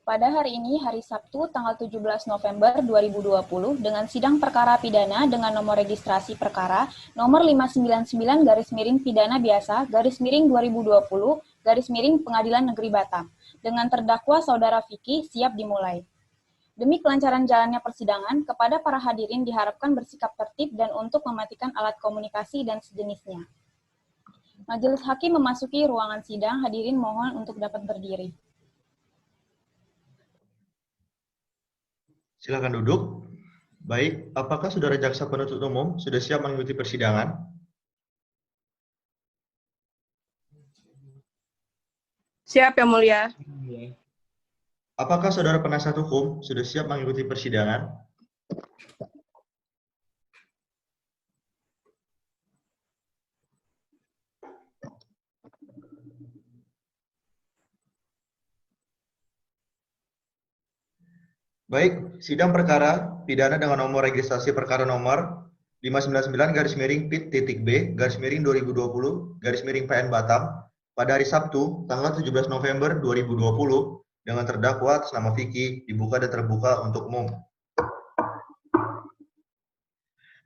Pada hari ini, hari Sabtu, tanggal 17 November 2020, dengan sidang perkara pidana dengan nomor registrasi perkara nomor 599-pidana biasa, _2020, Pengadilan Negeri Batam, dengan terdakwa Saudara Vicky siap dimulai. Demi kelancaran jalannya persidangan, kepada para hadirin diharapkan bersikap tertib dan untuk mematikan alat komunikasi dan sejenisnya. Majelis Hakim memasuki ruangan sidang, hadirin mohon untuk dapat berdiri. Silakan duduk. Baik, apakah Saudara Jaksa Penuntut Umum sudah siap mengikuti persidangan? Siap, Yang Mulia. Apakah Saudara Penasihat Hukum sudah siap mengikuti persidangan? Baik, sidang perkara pidana dengan nomor registrasi perkara nomor 599-B-B-2020-PN Batam pada hari Sabtu, tanggal 17 November 2020 dengan terdakwa atas nama Vicky dibuka dan terbuka untuk umum.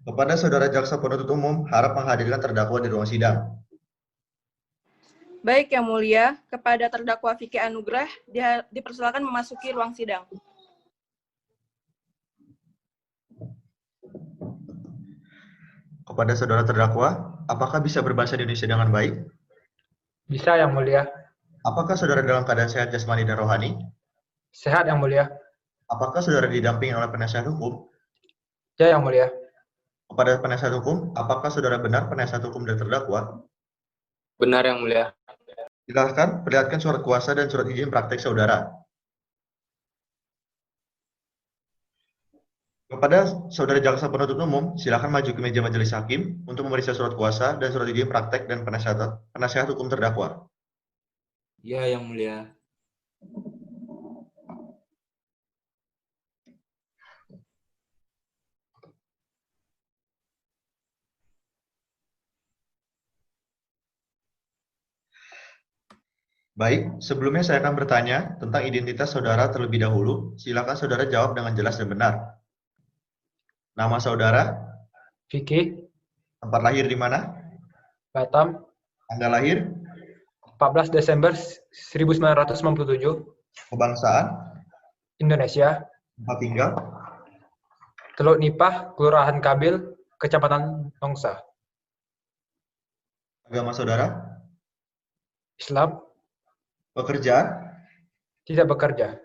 Kepada Saudara Jaksa Penuntut Umum, harap menghadirkan terdakwa di ruang sidang. Baik, Yang Mulia, kepada terdakwa Vicky Anugrah dipersilakan memasuki ruang sidang. Kepada Saudara terdakwa, apakah bisa berbahasa Indonesia dengan baik? Bisa, Yang Mulia. Apakah Saudara dalam keadaan sehat jasmani dan rohani? Sehat, Yang Mulia. Apakah Saudara didampingi oleh penasihat hukum? Ya, Yang Mulia. Kepada penasihat hukum, apakah Saudara benar penasihat hukum dan terdakwa? Benar, Yang Mulia. Silakan perlihatkan surat kuasa dan surat izin praktek Saudara. Kepada Saudara Jaksa Penuntut Umum, silakan maju ke meja majelis hakim untuk memeriksa surat kuasa dan surat izin praktek dan penasihat hukum terdakwa. Ya, Yang Mulia. Baik, sebelumnya saya akan bertanya tentang identitas Saudara terlebih dahulu. Silakan Saudara jawab dengan jelas dan benar. Nama Saudara? Vicky, Tempat lahir di mana? Batam, Tanggal lahir? 14 Desember 1997, Kebangsaan? Indonesia, Tempat tinggal? Teluk Nipah, Kelurahan Kabil, Kecamatan Nongsa, Agama Saudara? Islam, Pekerjaan? tidak bekerja.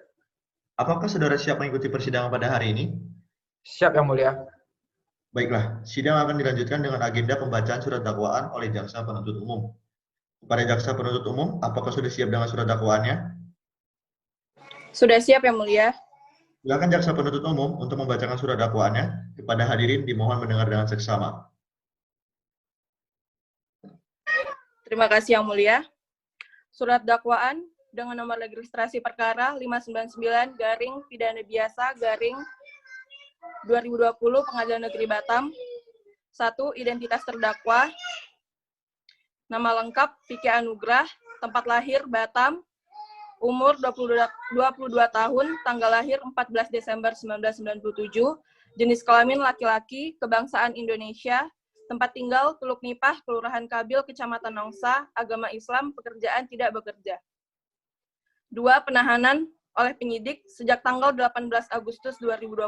Apakah Saudara siap mengikuti persidangan pada hari ini? Siap, Yang Mulia. Baiklah, sidang akan dilanjutkan dengan agenda pembacaan surat dakwaan oleh Jaksa Penuntut Umum. Kepada Jaksa Penuntut Umum, apakah sudah siap dengan surat dakwaannya? Sudah siap, Yang Mulia. Silakan Jaksa Penuntut Umum untuk membacakan surat dakwaannya. Kepada hadirin dimohon mendengar dengan seksama. Terima kasih, Yang Mulia. Surat dakwaan dengan nomor registrasi perkara 599-pidana biasa _2020 Pengadilan Negeri Batam. 1. Identitas terdakwa. Nama lengkap Vicky Anugrah, tempat lahir Batam, umur 22 tahun, tanggal lahir 14 Desember 1997, jenis kelamin laki-laki, kebangsaan Indonesia, tempat tinggal Teluk Nipah, Kelurahan Kabil, Kecamatan Nongsa, agama Islam, pekerjaan tidak bekerja. 2. Penahanan oleh penyidik sejak tanggal 18 Agustus 2020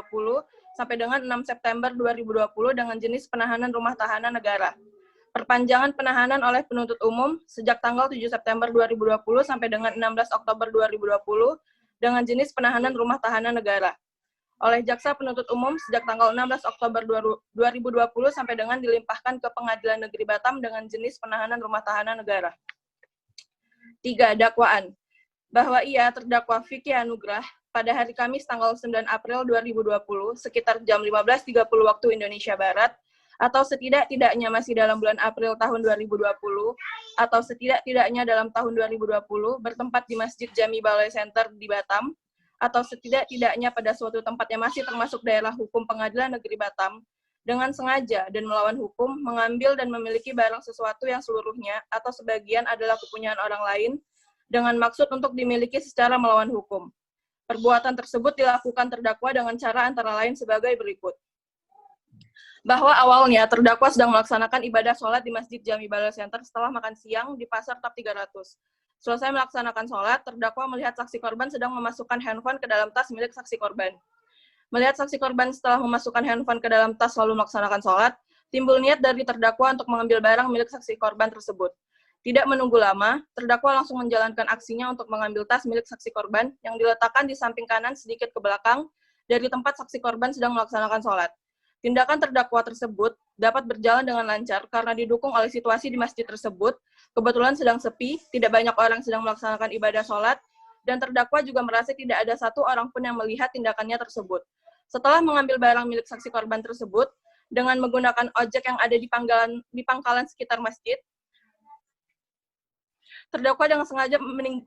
sampai dengan 6 September 2020 dengan jenis penahanan rumah tahanan negara. Perpanjangan penahanan oleh penuntut umum sejak tanggal 7 September 2020 sampai dengan 16 Oktober 2020 dengan jenis penahanan rumah tahanan negara. Oleh Jaksa Penuntut Umum sejak tanggal 16 Oktober 2020 sampai dengan dilimpahkan ke Pengadilan Negeri Batam dengan jenis penahanan rumah tahanan negara. 3. Dakwaan. Bahwa ia terdakwa Vicky Anugrah pada hari Kamis tanggal 9 April 2020 sekitar jam 15.30 waktu Indonesia Barat atau setidak-tidaknya masih dalam bulan April tahun 2020 atau setidak-tidaknya dalam tahun 2020 bertempat di Masjid Jami Balai Center di Batam atau setidak-tidaknya pada suatu tempat yang masih termasuk daerah hukum Pengadilan Negeri Batam, dengan sengaja dan melawan hukum, mengambil dan memiliki barang sesuatu yang seluruhnya atau sebagian adalah kepunyaan orang lain, dengan maksud untuk dimiliki secara melawan hukum. Perbuatan tersebut dilakukan terdakwa dengan cara antara lain sebagai berikut. Bahwa awalnya terdakwa sedang melaksanakan ibadah sholat di Masjid Jami Balai Center setelah makan siang di Pasar TAP 300. Selesai melaksanakan sholat, terdakwa melihat saksi korban sedang memasukkan handphone ke dalam tas milik saksi korban. Melihat saksi korban setelah memasukkan handphone ke dalam tas lalu melaksanakan sholat, timbul niat dari terdakwa untuk mengambil barang milik saksi korban tersebut. Tidak menunggu lama, terdakwa langsung menjalankan aksinya untuk mengambil tas milik saksi korban yang diletakkan di samping kanan sedikit ke belakang dari tempat saksi korban sedang melaksanakan sholat. Tindakan terdakwa tersebut dapat berjalan dengan lancar karena didukung oleh situasi di masjid tersebut, kebetulan sedang sepi, tidak banyak orang sedang melaksanakan ibadah sholat, dan terdakwa juga merasa tidak ada satu orang pun yang melihat tindakannya tersebut. Setelah mengambil barang milik saksi korban tersebut, dengan menggunakan ojek yang ada di pangkalan sekitar masjid, terdakwa dengan sengaja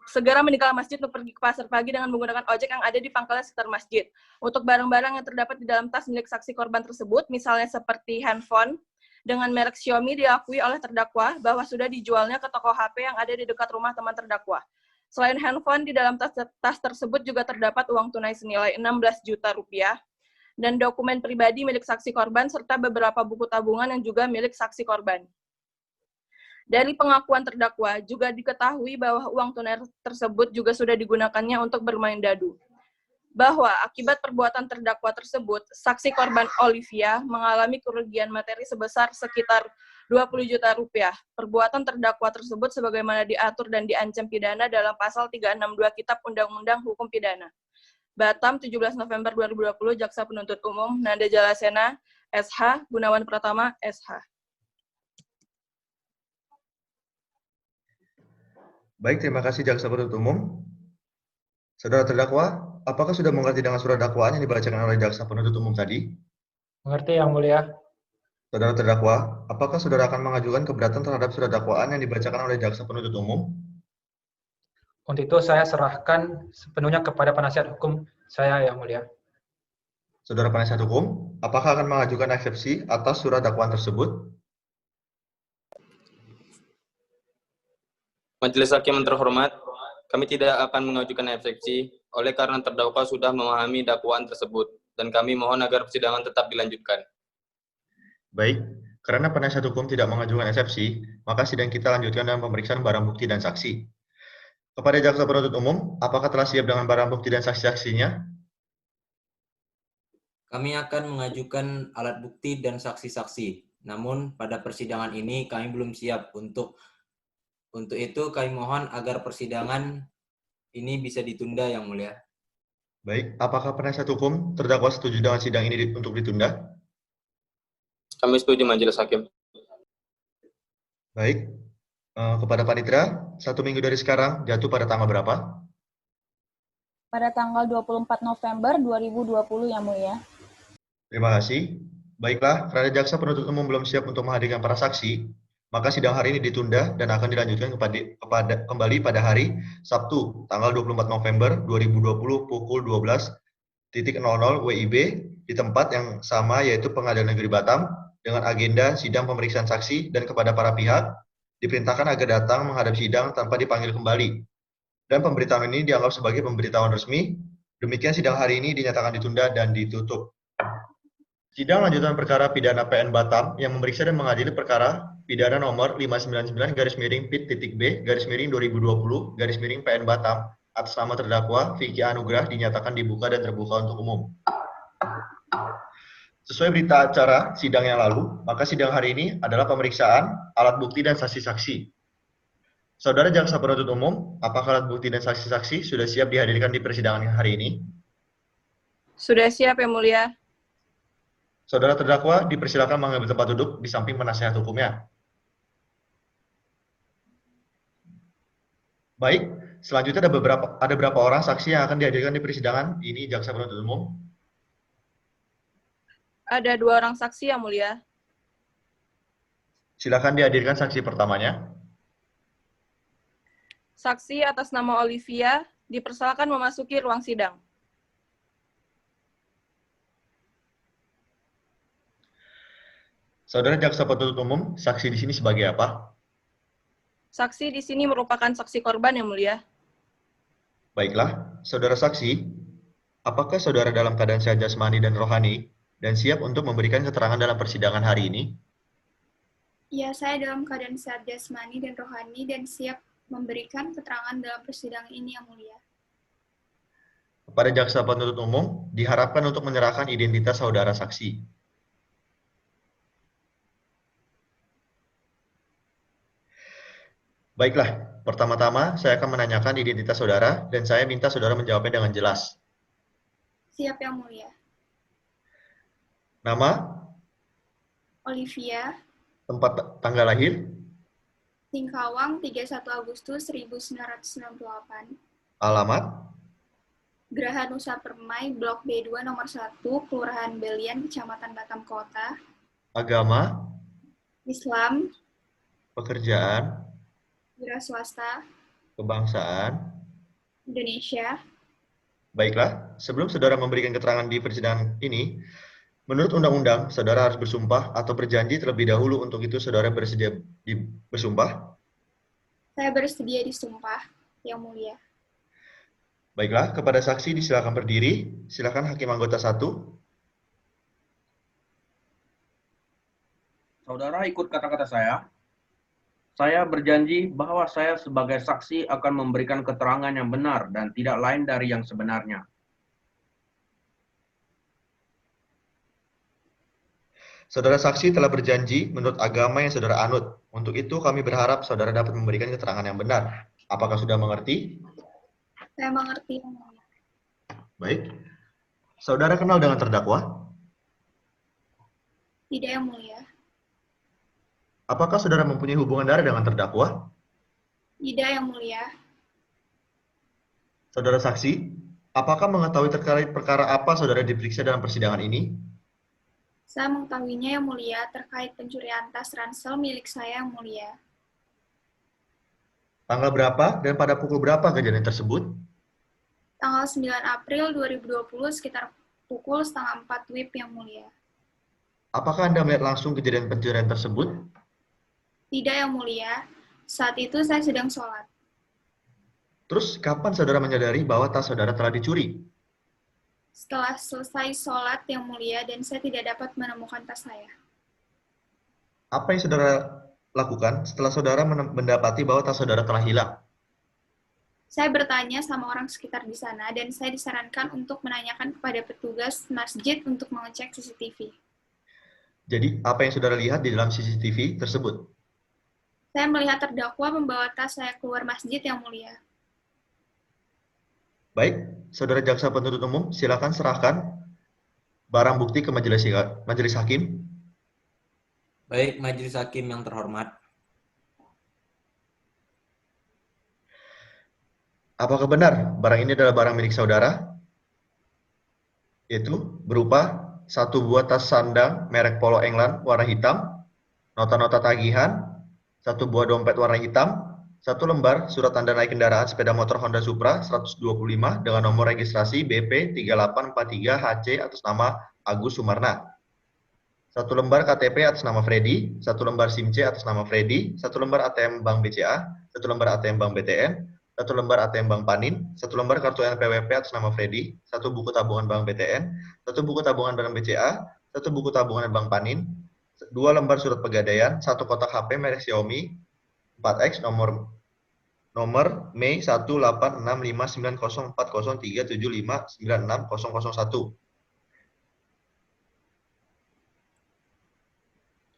segera meninggalkan masjid untuk pergi ke pasar pagi dengan menggunakan ojek yang ada di pangkalan sekitar masjid. Untuk barang-barang yang terdapat di dalam tas milik saksi korban tersebut, misalnya seperti handphone dengan merek Xiaomi, diakui oleh terdakwa bahwa sudah dijualnya ke toko HP yang ada di dekat rumah teman terdakwa. Selain handphone, di dalam tas tersebut juga terdapat uang tunai senilai 16 juta rupiah dan dokumen pribadi milik saksi korban serta beberapa buku tabungan yang juga milik saksi korban. Dari pengakuan terdakwa, juga diketahui bahwa uang tunai tersebut juga sudah digunakannya untuk bermain dadu. Bahwa akibat perbuatan terdakwa tersebut, saksi korban Olivia mengalami kerugian materi sebesar sekitar 20 juta rupiah. Perbuatan terdakwa tersebut sebagaimana diatur dan diancam pidana dalam pasal 362 Kitab Undang-Undang Hukum Pidana. Batam, 17 November 2020, Jaksa Penuntut Umum, Nanda Jalasena, SH, Gunawan Pratama, SH. Baik, terima kasih Jaksa Penuntut Umum. Saudara terdakwa, apakah sudah mengerti dengan surat dakwaan yang dibacakan oleh Jaksa Penuntut Umum tadi? Mengerti Yang Mulia? Saudara terdakwa, apakah saudara akan mengajukan keberatan terhadap surat dakwaan yang dibacakan oleh Jaksa Penuntut Umum? Untuk itu saya serahkan sepenuhnya kepada penasihat hukum saya, Yang Mulia. Saudara penasihat hukum, apakah akan mengajukan eksepsi atas surat dakwaan tersebut? Majelis Hakim yang terhormat, kami tidak akan mengajukan eksepsi oleh karena terdakwa sudah memahami dakwaan tersebut dan kami mohon agar persidangan tetap dilanjutkan. Baik, karena penasihat hukum tidak mengajukan eksepsi, maka sidang kita lanjutkan dengan pemeriksaan barang bukti dan saksi. Kepada Jaksa Penuntut Umum, apakah telah siap dengan barang bukti dan saksi-saksinya? Kami akan mengajukan alat bukti dan saksi-saksi. Namun pada persidangan ini kami belum siap. Untuk itu kami mohon agar persidangan ini bisa ditunda, Yang Mulia. Baik, apakah penasihat hukum terdakwa setuju dengan sidang ini untuk ditunda? Kami setuju Majelis Hakim. Baik, kepada Panitera, 1 minggu dari sekarang jatuh pada tanggal berapa? Pada tanggal 24 November 2020, Yang Mulia. Terima kasih. Baiklah, karena Jaksa Penuntut Umum belum siap untuk menghadirkan para saksi, maka sidang hari ini ditunda dan akan dilanjutkan kembali pada hari Sabtu, tanggal 24 November 2020 pukul 12.00 WIB di tempat yang sama yaitu Pengadilan Negeri Batam dengan agenda sidang pemeriksaan saksi dan kepada para pihak diperintahkan agar datang menghadap sidang tanpa dipanggil kembali. Dan pemberitahuan ini dianggap sebagai pemberitahuan resmi. Demikian sidang hari ini dinyatakan ditunda dan ditutup. Sidang lanjutan perkara pidana PN Batam yang memeriksa dan mengadili perkara pidana nomor 599-Pit-B-2020 PN Batam atas nama terdakwa Vicky Anugrah dinyatakan dibuka dan terbuka untuk umum. Sesuai berita acara sidang yang lalu, maka sidang hari ini adalah pemeriksaan alat bukti dan saksi-saksi. Saudara Jaksa Penuntut Umum, apakah alat bukti dan saksi-saksi sudah siap dihadirkan di persidangan hari ini? Sudah siap, Yang Mulia. Saudara terdakwa dipersilakan mengambil tempat duduk di samping penasihat hukumnya. Baik, selanjutnya ada berapa orang saksi yang akan dihadirkan di persidangan ini Jaksa Penuntut Umum? Ada 2 orang saksi, Yang Mulia. Silakan dihadirkan saksi pertamanya. Saksi atas nama Olivia dipersilakan memasuki ruang sidang. Saudara Jaksa Penuntut Umum, saksi di sini sebagai apa? Saksi di sini merupakan saksi korban, Yang Mulia. Baiklah, saudara saksi, Apakah saudara dalam keadaan sehat jasmani dan rohani dan siap untuk memberikan keterangan dalam persidangan hari ini? Ya, saya dalam keadaan sehat jasmani dan rohani dan siap memberikan keterangan dalam persidangan ini, Yang Mulia. Kepada jaksa penuntut umum, diharapkan untuk menyerahkan identitas saudara saksi. Baiklah, pertama-tama saya akan menanyakan identitas saudara dan saya minta saudara menjawabnya dengan jelas. Siap, Yang Mulia. Nama, Olivia, tempat tanggal lahir, Singkawang, 31 Agustus 1998. alamat, Geraha Nusa Permai, Blok B2, nomor 1, Kelurahan Belian, Kecamatan Batam Kota. agama, Islam, pekerjaan, wira swasta, kebangsaan. Indonesia. Baiklah, sebelum saudara memberikan keterangan di persidangan ini, menurut undang-undang, saudara harus bersumpah atau berjanji terlebih dahulu. Untuk itu, saudara bersedia bersumpah? Saya bersedia disumpah, Yang Mulia. Baiklah, kepada saksi disilakan berdiri. Silakan Hakim Anggota 1. Saudara ikut kata-kata saya. Saya berjanji bahwa saya sebagai saksi akan memberikan keterangan yang benar dan tidak lain dari yang sebenarnya. Saudara saksi telah berjanji menurut agama yang saudara anut. Untuk itu kami berharap saudara dapat memberikan keterangan yang benar. Apakah sudah mengerti? Saya mengerti, Yang Mulia. Baik. Saudara kenal dengan terdakwa? Tidak, Yang Mulia. Apakah saudara mempunyai hubungan darah dengan terdakwa? Tidak, Yang Mulia. Saudara saksi, apakah mengetahui terkait perkara apa saudara diperiksa dalam persidangan ini? Saya mengetahuinya, Yang Mulia, terkait pencurian tas ransel milik saya, Yang Mulia. Tanggal berapa dan pada pukul berapa kejadian tersebut? Tanggal 9 April 2020 sekitar pukul 3:30 WIB, Yang Mulia. Apakah Anda melihat langsung kejadian pencurian tersebut? Tidak, Yang Mulia. Saat itu saya sedang sholat. Terus kapan saudara menyadari bahwa tas saudara telah dicuri? Setelah selesai sholat, Yang Mulia, dan saya tidak dapat menemukan tas saya. Apa yang saudara lakukan setelah saudara mendapati bahwa tas saudara telah hilang? Saya bertanya sama orang sekitar di sana, dan saya disarankan untuk menanyakan kepada petugas masjid untuk mengecek CCTV. Jadi, apa yang saudara lihat di dalam CCTV tersebut? Saya melihat terdakwa membawa tas saya keluar masjid, Yang Mulia. Baik, saudara jaksa penuntut umum, silakan serahkan barang bukti ke majelis hakim. Baik, majelis hakim yang terhormat. Apakah benar barang ini adalah barang milik saudara? Yaitu berupa satu buah tas sandang merek Polo England warna hitam, nota-nota tagihan, satu buah dompet warna hitam, satu lembar surat tanda naik kendaraan sepeda motor Honda Supra 125 dengan nomor registrasi BP 3843HC atas nama Agus Sumarna. Satu lembar KTP atas nama Freddy, satu lembar SIM C atas nama Freddy, satu lembar ATM Bank BCA, satu lembar ATM Bank BTN, satu lembar ATM Bank Panin, satu lembar kartu NPWP atas nama Freddy, satu buku tabungan Bank BTN, satu buku tabungan Bank BCA, satu buku tabungan Bank Panin, dua lembar surat pegadaian, satu kotak HP merek Xiaomi 4X nomor Mei 18659040375960001.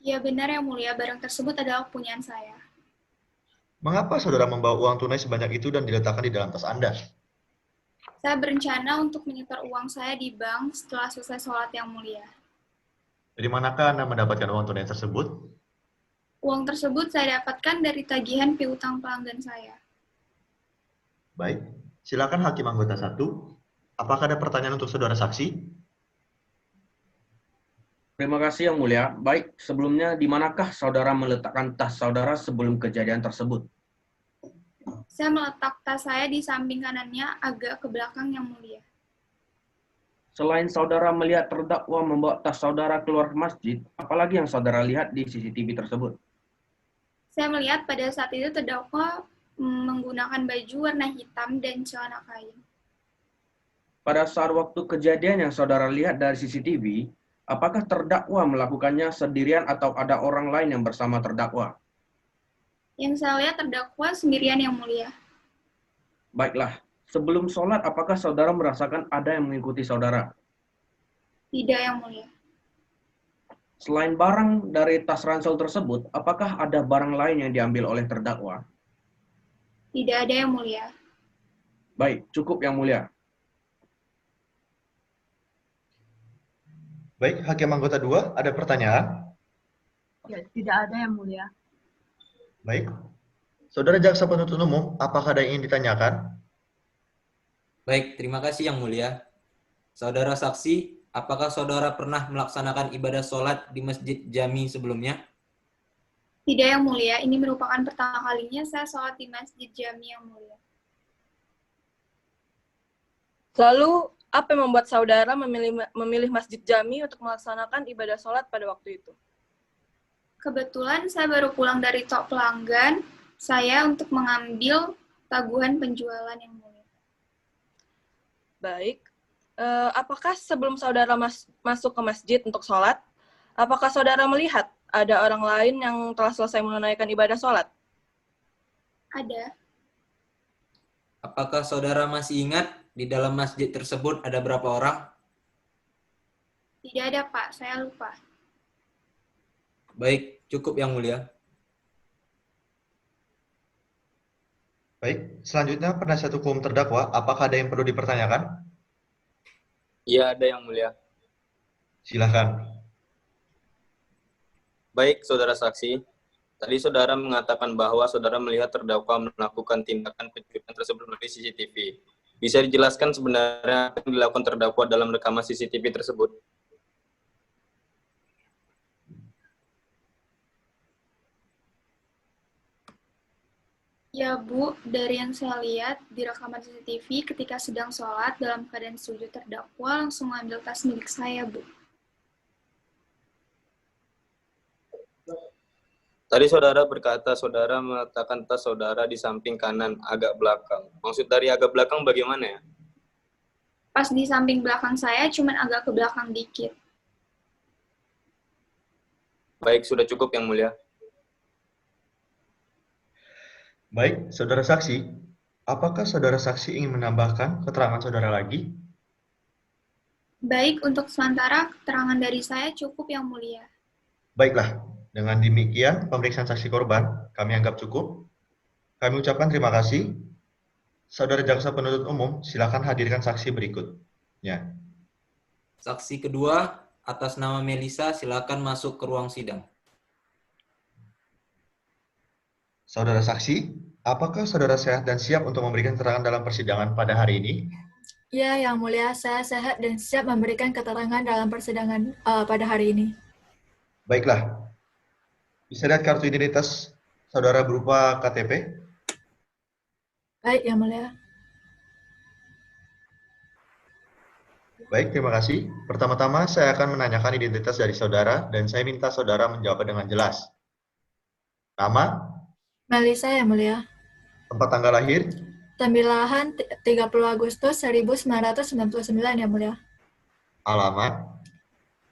Ya benar, Yang Mulia, barang tersebut adalah punyaan saya. Mengapa saudara membawa uang tunai sebanyak itu dan diletakkan di dalam tas Anda? Saya berencana untuk menyetor uang saya di bank setelah selesai sholat, Yang Mulia. Dari manakah Anda mendapatkan uang tunai tersebut? Uang tersebut saya dapatkan dari tagihan piutang pelanggan saya. Baik, silakan Hakim Anggota 1. Apakah ada pertanyaan untuk saudara saksi? Terima kasih Yang Mulia. Baik, sebelumnya di manakah saudara meletakkan tas saudara sebelum kejadian tersebut? Saya meletak tas saya di samping kanannya agak ke belakang, Yang Mulia. Selain saudara melihat terdakwa membawa tas saudara keluar masjid, apalagi yang saudara lihat di CCTV tersebut? Saya melihat pada saat itu terdakwa menggunakan baju warna hitam dan celana kain. pada saat waktu kejadian yang saudara lihat dari CCTV, apakah terdakwa melakukannya sendirian atau ada orang lain yang bersama terdakwa? Yang saya lihat terdakwa sendirian yang mulia. Baiklah, sebelum sholat apakah saudara merasakan ada yang mengikuti saudara? Tidak yang mulia. Selain barang dari tas ransel tersebut, apakah ada barang lain yang diambil oleh terdakwa? Tidak ada yang mulia. Baik, cukup yang mulia. Baik, Hakim Anggota 2, ada pertanyaan? Ya, tidak ada yang mulia. Baik. Saudara Jaksa Penuntut Umum, apakah ada yang ingin ditanyakan? Baik, terima kasih yang mulia. Saudara saksi, apakah saudara pernah melaksanakan ibadah sholat di Masjid Jami sebelumnya? Tidak yang mulia, ini merupakan pertama kalinya saya sholat di Masjid Jami yang mulia. Lalu, apa yang membuat saudara memilih Masjid Jami untuk melaksanakan ibadah sholat pada waktu itu? Kebetulan saya baru pulang dari tok pelanggan saya untuk mengambil taguhan penjualan yang mulia. Baik. Apakah sebelum saudara masuk ke masjid untuk sholat, apakah saudara melihat ada orang lain yang telah selesai menunaikan ibadah sholat? Ada. Apakah saudara masih ingat di dalam masjid tersebut ada berapa orang? Tidak ada, Pak. Saya lupa. Baik, cukup yang mulia. Baik, selanjutnya penasihat hukum terdakwa, apakah ada yang perlu dipertanyakan? Iya, ada yang mulia. Silakan. Baik, saudara saksi. Tadi saudara mengatakan bahwa saudara melihat terdakwa melakukan tindakan pencurian tersebut melalui CCTV. Bisa dijelaskan sebenarnya apa yang dilakukan terdakwa dalam rekaman CCTV tersebut? Ya, Bu, dari yang saya lihat di rekaman CCTV ketika sedang sholat dalam keadaan sujud terdakwa langsung mengambil tas milik saya, Bu. Tadi saudara berkata saudara meletakkan tas saudara di samping kanan agak belakang. Maksud dari agak belakang bagaimana ya? Pas di samping belakang saya, cuman agak ke belakang dikit. Baik, sudah cukup yang mulia. Baik, saudara saksi, apakah saudara saksi ingin menambahkan keterangan saudara lagi? Baik, untuk sementara keterangan dari saya cukup yang mulia. Baiklah, dengan demikian pemeriksaan saksi korban kami anggap cukup. Kami ucapkan terima kasih. Saudara Jaksa Penuntut Umum, silakan hadirkan saksi berikutnya. Saksi kedua, atas nama Melisa, silakan masuk ke ruang sidang. Saudara saksi, apakah saudara sehat dan siap untuk memberikan keterangan dalam persidangan pada hari ini? Ya, Yang Mulia, saya sehat dan siap memberikan keterangan dalam persidangan pada hari ini. Baiklah. Bisa lihat kartu identitas saudara berupa KTP? Baik, Yang Mulia. Baik, terima kasih. Pertama-tama saya akan menanyakan identitas dari saudara dan saya minta saudara menjawab dengan jelas. Nama? Melisa, Yang Mulia. Tempat tanggal lahir? Tamilahan 30 Agustus 1999, Yang Mulia. Alamat?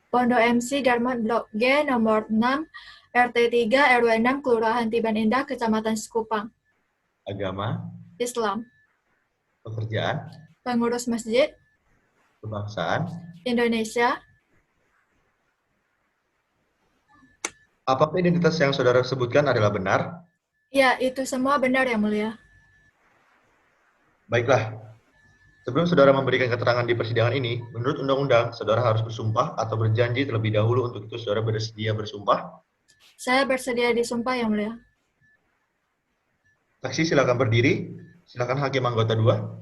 Pondok MC Darmot Blok G nomor 6 RT 3 RW 6 Kelurahan Tiban Indah Kecamatan Sekupang. Agama? Islam. Pekerjaan? Pengurus masjid. Kebangsaan? Indonesia. Apakah identitas yang saudara sebutkan adalah benar? Ya, itu semua benar, Yang Mulia. Baiklah. Sebelum saudara memberikan keterangan di persidangan ini, menurut undang-undang, saudara harus bersumpah atau berjanji terlebih dahulu. Untuk itu saudara bersedia bersumpah? Saya bersedia disumpah, Yang Mulia. Saksi silakan berdiri. Silakan hakim anggota 2.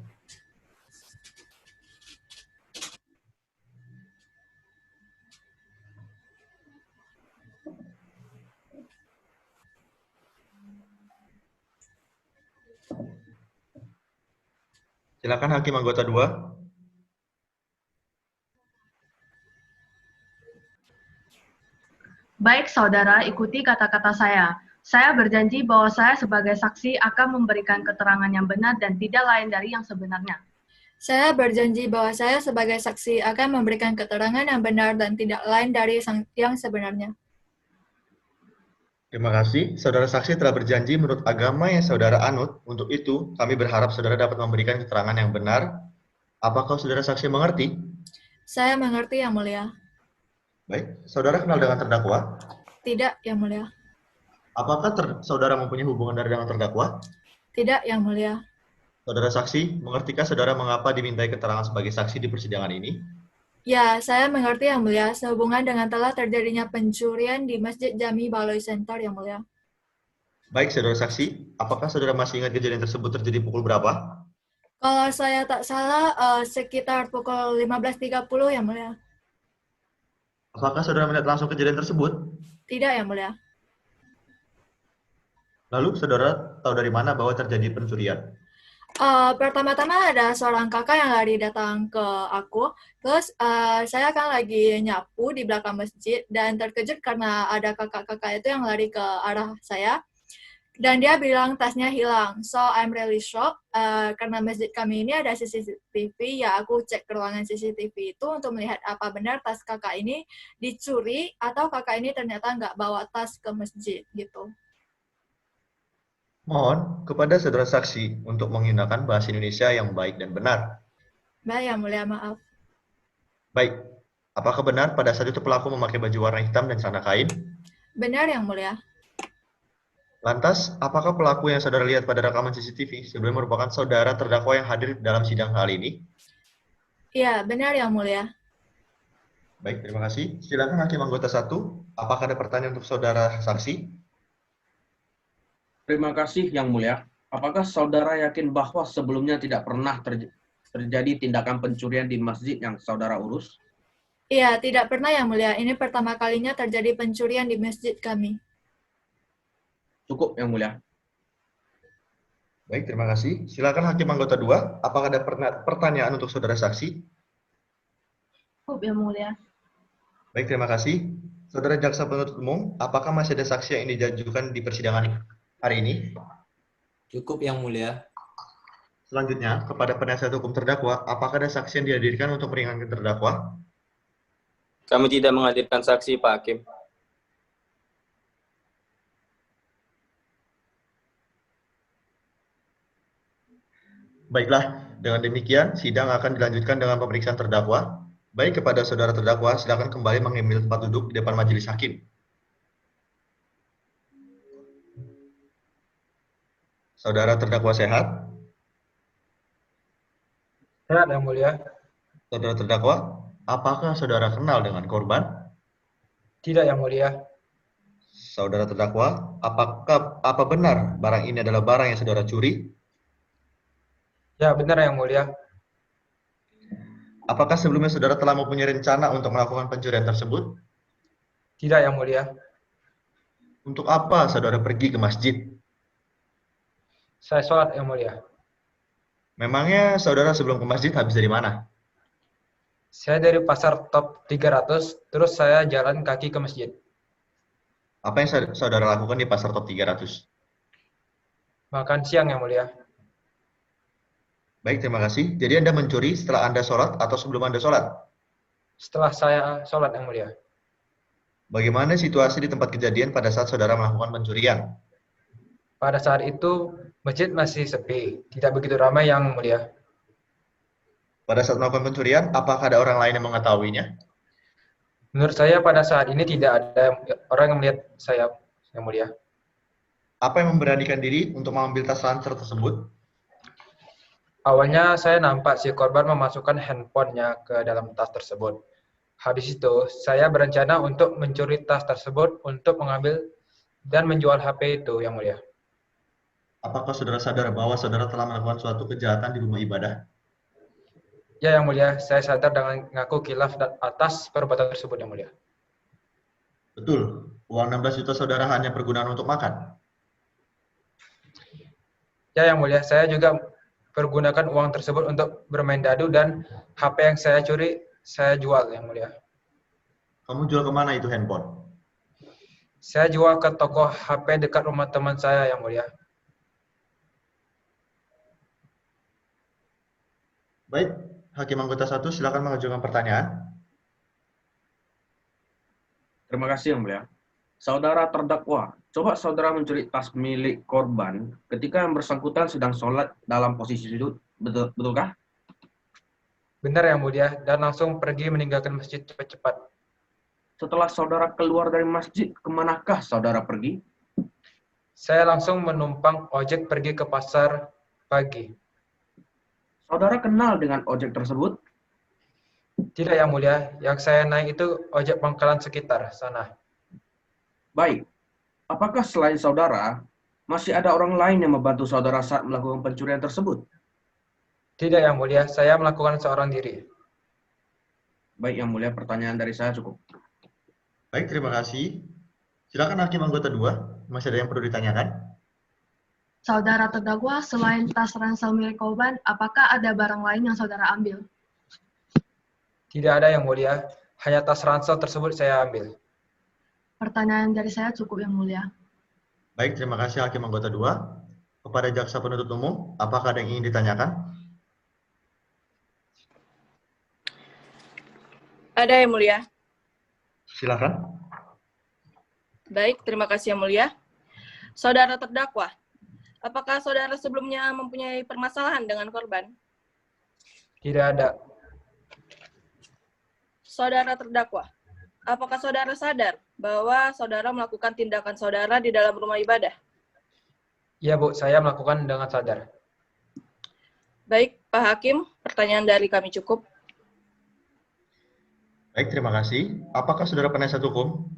Silakan hakim anggota 2. Baik, saudara, ikuti kata-kata saya. Saya berjanji bahwa saya sebagai saksi akan memberikan keterangan yang benar dan tidak lain dari yang sebenarnya. Saya berjanji bahwa saya sebagai saksi akan memberikan keterangan yang benar dan tidak lain dari yang sebenarnya. Terima kasih. Saudara saksi telah berjanji menurut agama yang saudara anut. Untuk itu, kami berharap saudara dapat memberikan keterangan yang benar. Apakah saudara saksi mengerti? Saya mengerti, Yang Mulia. Baik, saudara kenal dengan terdakwa? Tidak, Yang Mulia. Apakah saudara mempunyai hubungan darah dengan terdakwa? Tidak, Yang Mulia. Saudara saksi, mengertikah saudara mengapa dimintai keterangan sebagai saksi di persidangan ini? Ya, saya mengerti, Yang Mulia, sehubungan dengan telah terjadinya pencurian di Masjid Jami Baloi Center, Yang Mulia. Baik, saudara saksi, apakah saudara masih ingat kejadian tersebut terjadi pukul berapa? Kalau saya tak salah, sekitar pukul 15.30, Yang Mulia. Apakah saudara melihat langsung kejadian tersebut? Tidak, Yang Mulia. Lalu, saudara tahu dari mana bahwa terjadi pencurian? Pertama-tama ada seorang kakak yang lari datang ke aku, terus saya kan lagi nyapu di belakang masjid dan terkejut karena ada kakak-kakak itu yang lari ke arah saya dan dia bilang tasnya hilang. So I'm really shocked karena masjid kami ini ada CCTV, ya aku cek ke ruangan CCTV itu untuk melihat apa benar tas kakak ini dicuri atau kakak ini ternyata nggak bawa tas ke masjid gitu. Mohon kepada saudara saksi untuk menggunakan bahasa Indonesia yang baik dan benar. Baik, Yang Mulia, maaf. Baik, apakah benar pada saat itu pelaku memakai baju warna hitam dan celana kain? Benar, Yang Mulia. Lantas, apakah pelaku yang saudara lihat pada rekaman CCTV sebelumnya merupakan saudara terdakwa yang hadir dalam sidang kali ini? Iya, benar, Yang Mulia. Baik, terima kasih. Silakan Hakim Anggota 1. Apakah ada pertanyaan untuk saudara saksi? Terima kasih, Yang Mulia. Apakah saudara yakin bahwa sebelumnya tidak pernah terjadi tindakan pencurian di masjid yang saudara urus? Iya, tidak pernah, Yang Mulia. Ini pertama kalinya terjadi pencurian di masjid kami. Cukup, Yang Mulia. Baik, terima kasih. Silakan Hakim Anggota 2. Apakah ada pertanyaan untuk saudara saksi? Cukup, Yang Mulia. Baik, terima kasih. Saudara Jaksa Penuntut Umum, apakah masih ada saksi yang diajukan di persidangan hari ini? Cukup, Yang Mulia. Selanjutnya, kepada penasihat hukum terdakwa, apakah ada saksi yang dihadirkan untuk meringankan terdakwa? Kami tidak menghadirkan saksi, Pak Hakim. Baiklah, dengan demikian, sidang akan dilanjutkan dengan pemeriksaan terdakwa. Baik, kepada saudara terdakwa, silakan kembali mengambil tempat duduk di depan majelis hakim. Saudara terdakwa sehat? Sehat, Yang Mulia. Saudara terdakwa, apakah saudara kenal dengan korban? Tidak, Yang Mulia. Saudara terdakwa, apa benar barang ini adalah barang yang saudara curi? Ya, benar, Yang Mulia. Apakah sebelumnya saudara telah mempunyai rencana untuk melakukan pencurian tersebut? Tidak, Yang Mulia. Untuk apa saudara pergi ke masjid? Saya sholat, Yang Mulia. Memangnya saudara sebelum ke masjid habis dari mana? Saya dari pasar top 300, terus saya jalan kaki ke masjid. Apa yang saudara lakukan di pasar top 300? Makan siang, Yang Mulia. Baik, terima kasih. Jadi Anda mencuri setelah Anda sholat atau sebelum Anda sholat? Setelah saya sholat, Yang Mulia. Bagaimana situasi di tempat kejadian pada saat saudara melakukan pencurian? Pada saat itu, masjid masih sepi, tidak begitu ramai, Yang Mulia. Pada saat melakukan pencurian, apakah ada orang lain yang mengetahuinya? Menurut saya pada saat ini tidak ada orang yang melihat saya, Yang Mulia. Apa yang memberanikan diri untuk mengambil tas ransel tersebut? Awalnya saya nampak si korban memasukkan handphonenya ke dalam tas tersebut. Habis itu, saya berencana untuk mencuri tas tersebut untuk mengambil dan menjual HP itu, Yang Mulia. Apakah saudara sadar bahwa saudara telah melakukan suatu kejahatan di rumah ibadah? Ya, Yang Mulia, saya sadar dengan mengaku khilaf atas perbuatan tersebut, Yang Mulia. Betul, uang 16 juta saudara hanya pergunaan untuk makan? Ya, Yang Mulia, saya juga pergunakan uang tersebut untuk bermain dadu dan HP yang saya curi, saya jual, Yang Mulia. Kamu jual kemana itu handphone? Saya jual ke toko HP dekat rumah teman saya, Yang Mulia. Baik, Hakim anggota 1 silakan mengajukan pertanyaan. Terima kasih, Yang Mulia. Saudara terdakwa, coba saudara mencuri tas milik korban ketika yang bersangkutan sedang sholat dalam posisi sujud, betulkah? Benar Yang Mulia, dan langsung pergi meninggalkan masjid cepat-cepat. Setelah saudara keluar dari masjid, kemanakah saudara pergi? Saya langsung menumpang ojek pergi ke pasar pagi. Saudara kenal dengan ojek tersebut? Tidak Yang Mulia, yang saya naik itu ojek pangkalan sekitar sana. Baik, apakah selain saudara, masih ada orang lain yang membantu saudara saat melakukan pencurian tersebut? Tidak Yang Mulia, saya melakukan seorang diri. Baik Yang Mulia, pertanyaan dari saya cukup. Baik, terima kasih. Silakan Hakim anggota 2, masih ada yang perlu ditanyakan? Saudara terdakwa, selain tas ransel milik korban, apakah ada barang lain yang saudara ambil? Tidak ada Yang Mulia, hanya tas ransel tersebut saya ambil. Pertanyaan dari saya cukup, Yang Mulia. Baik, terima kasih Hakim anggota 2. Kepada Jaksa Penuntut Umum, apakah ada yang ingin ditanyakan? Ada Yang Mulia. Silakan. Baik, terima kasih Yang Mulia. Saudara terdakwa, apakah saudara sebelumnya mempunyai permasalahan dengan korban? Tidak ada. Saudara terdakwa, apakah saudara sadar bahwa saudara melakukan tindakan saudara di dalam rumah ibadah? Iya Bu, saya melakukan dengan sadar. Baik, Pak Hakim, pertanyaan dari kami cukup. Baik, terima kasih. Apakah saudara penasihat hukum?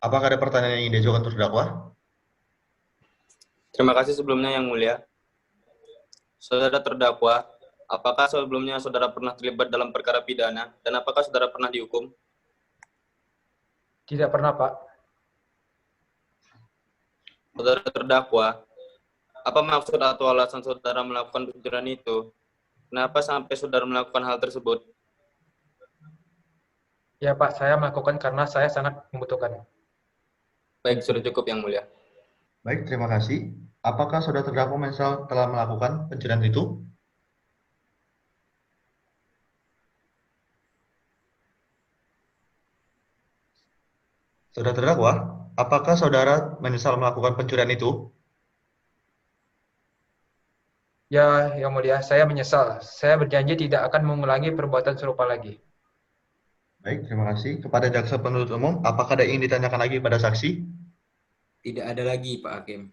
Apakah ada pertanyaan yang ingin diajukan terdakwa? Terima kasih sebelumnya Yang Mulia. Saudara terdakwa, apakah sebelumnya saudara pernah terlibat dalam perkara pidana dan apakah saudara pernah dihukum? Tidak pernah, Pak. Saudara terdakwa, apa maksud atau alasan saudara melakukan pencurian itu? Kenapa sampai saudara melakukan hal tersebut? Ya Pak, saya melakukan karena saya sangat membutuhkan. Baik, sudah cukup Yang Mulia. Baik, terima kasih. Apakah saudara terdakwa menyesal telah melakukan pencurian itu? Saudara terdakwa, apakah saudara menyesal melakukan pencurian itu? Ya, Yang Mulia, saya menyesal. Saya berjanji tidak akan mengulangi perbuatan serupa lagi. Baik, terima kasih. Kepada Jaksa Penuntut Umum, apakah ada yang ingin ditanyakan lagi pada saksi? Tidak ada lagi, Pak Hakim.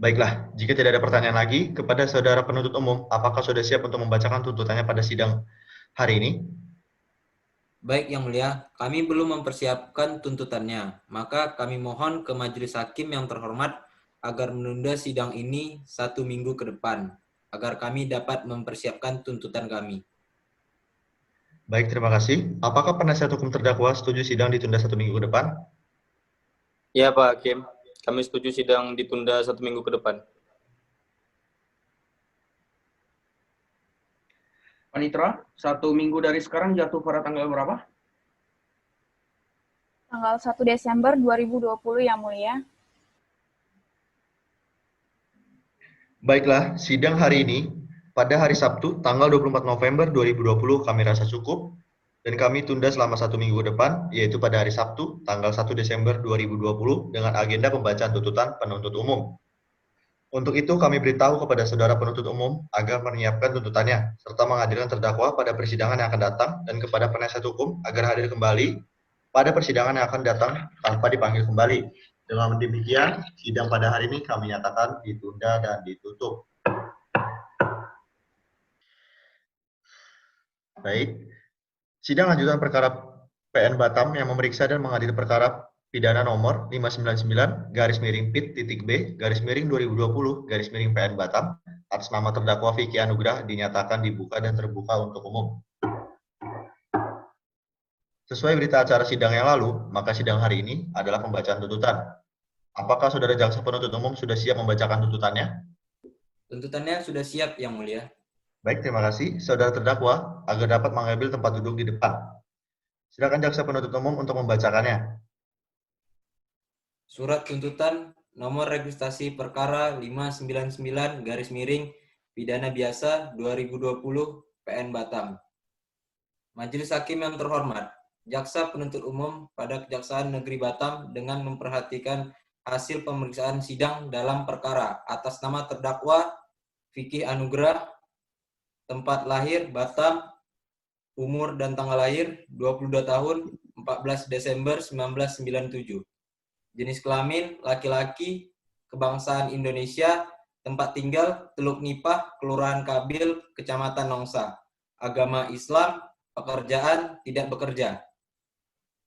Baiklah, jika tidak ada pertanyaan lagi, kepada saudara penuntut umum, apakah sudah siap untuk membacakan tuntutannya pada sidang hari ini? Baik, Yang Mulia, kami belum mempersiapkan tuntutannya, maka kami mohon ke Majelis Hakim yang terhormat agar menunda sidang ini 1 minggu ke depan, agar kami dapat mempersiapkan tuntutan kami. Baik, terima kasih. Apakah penasihat hukum terdakwa setuju sidang ditunda 1 minggu ke depan? Ya Pak Hakim, kami setuju sidang ditunda 1 minggu ke depan. Panitra, 1 minggu dari sekarang jatuh pada tanggal berapa? Tanggal 1 Desember 2020 Yang Mulia. Baiklah, sidang hari ini pada hari Sabtu tanggal 24 November 2020 kami rasa cukup dan kami tunda selama 1 minggu ke depan, yaitu pada hari Sabtu tanggal 1 Desember 2020 dengan agenda pembacaan tuntutan penuntut umum. Untuk itu kami beritahu kepada saudara penuntut umum agar menyiapkan tuntutannya serta menghadirkan terdakwa pada persidangan yang akan datang dan kepada penasihat hukum agar hadir kembali pada persidangan yang akan datang tanpa dipanggil kembali. Dengan demikian, sidang pada hari ini kami nyatakan ditunda dan ditutup. Baik, sidang lanjutan perkara PN Batam yang memeriksa dan mengadili perkara pidana nomor 599-B/B/2020-PN Batam atas nama terdakwa Vicky Anugrah dinyatakan dibuka dan terbuka untuk umum. Sesuai berita acara sidang yang lalu, maka sidang hari ini adalah pembacaan tuntutan. Apakah saudara jaksa penuntut umum sudah siap membacakan tuntutannya? Tuntutannya sudah siap, Yang Mulia. Baik, terima kasih. Saudara terdakwa agar dapat mengambil tempat duduk di depan. Silakan jaksa penuntut umum untuk membacakannya. Surat tuntutan nomor registrasi perkara 599 Pidana Biasa 2020 PN Batam. Majelis Hakim yang terhormat, Jaksa Penuntut Umum pada Kejaksaan Negeri Batam dengan memperhatikan hasil pemeriksaan sidang dalam perkara atas nama terdakwa Vicky Anugrah, tempat lahir Batam, umur dan tanggal lahir 22 tahun 14 Desember 1997. Jenis kelamin laki-laki, kebangsaan Indonesia, tempat tinggal Teluk Nipah, Kelurahan Kabil, Kecamatan Nongsa. Agama Islam, pekerjaan tidak bekerja.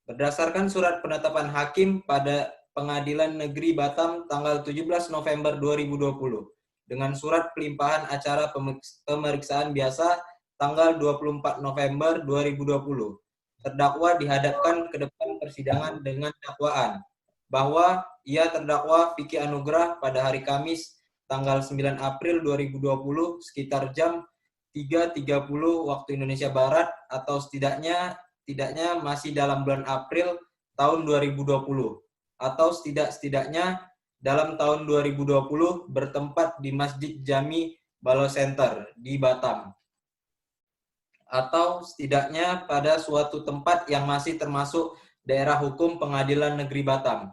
Berdasarkan surat penetapan hakim pada Pengadilan Negeri Batam tanggal 17 November 2020 dengan surat pelimpahan acara pemeriksaan biasa tanggal 24 November 2020. Terdakwa dihadapkan ke depan persidangan dengan dakwaan bahwa ia terdakwa Vicky Anugrah pada hari Kamis tanggal 9 April 2020 sekitar jam 3.30 waktu Indonesia Barat atau setidaknya masih dalam bulan April tahun 2020 atau setidaknya dalam tahun 2020 bertempat di Masjid Jami Balo Center di Batam atau setidaknya pada suatu tempat yang masih termasuk daerah hukum Pengadilan Negeri Batam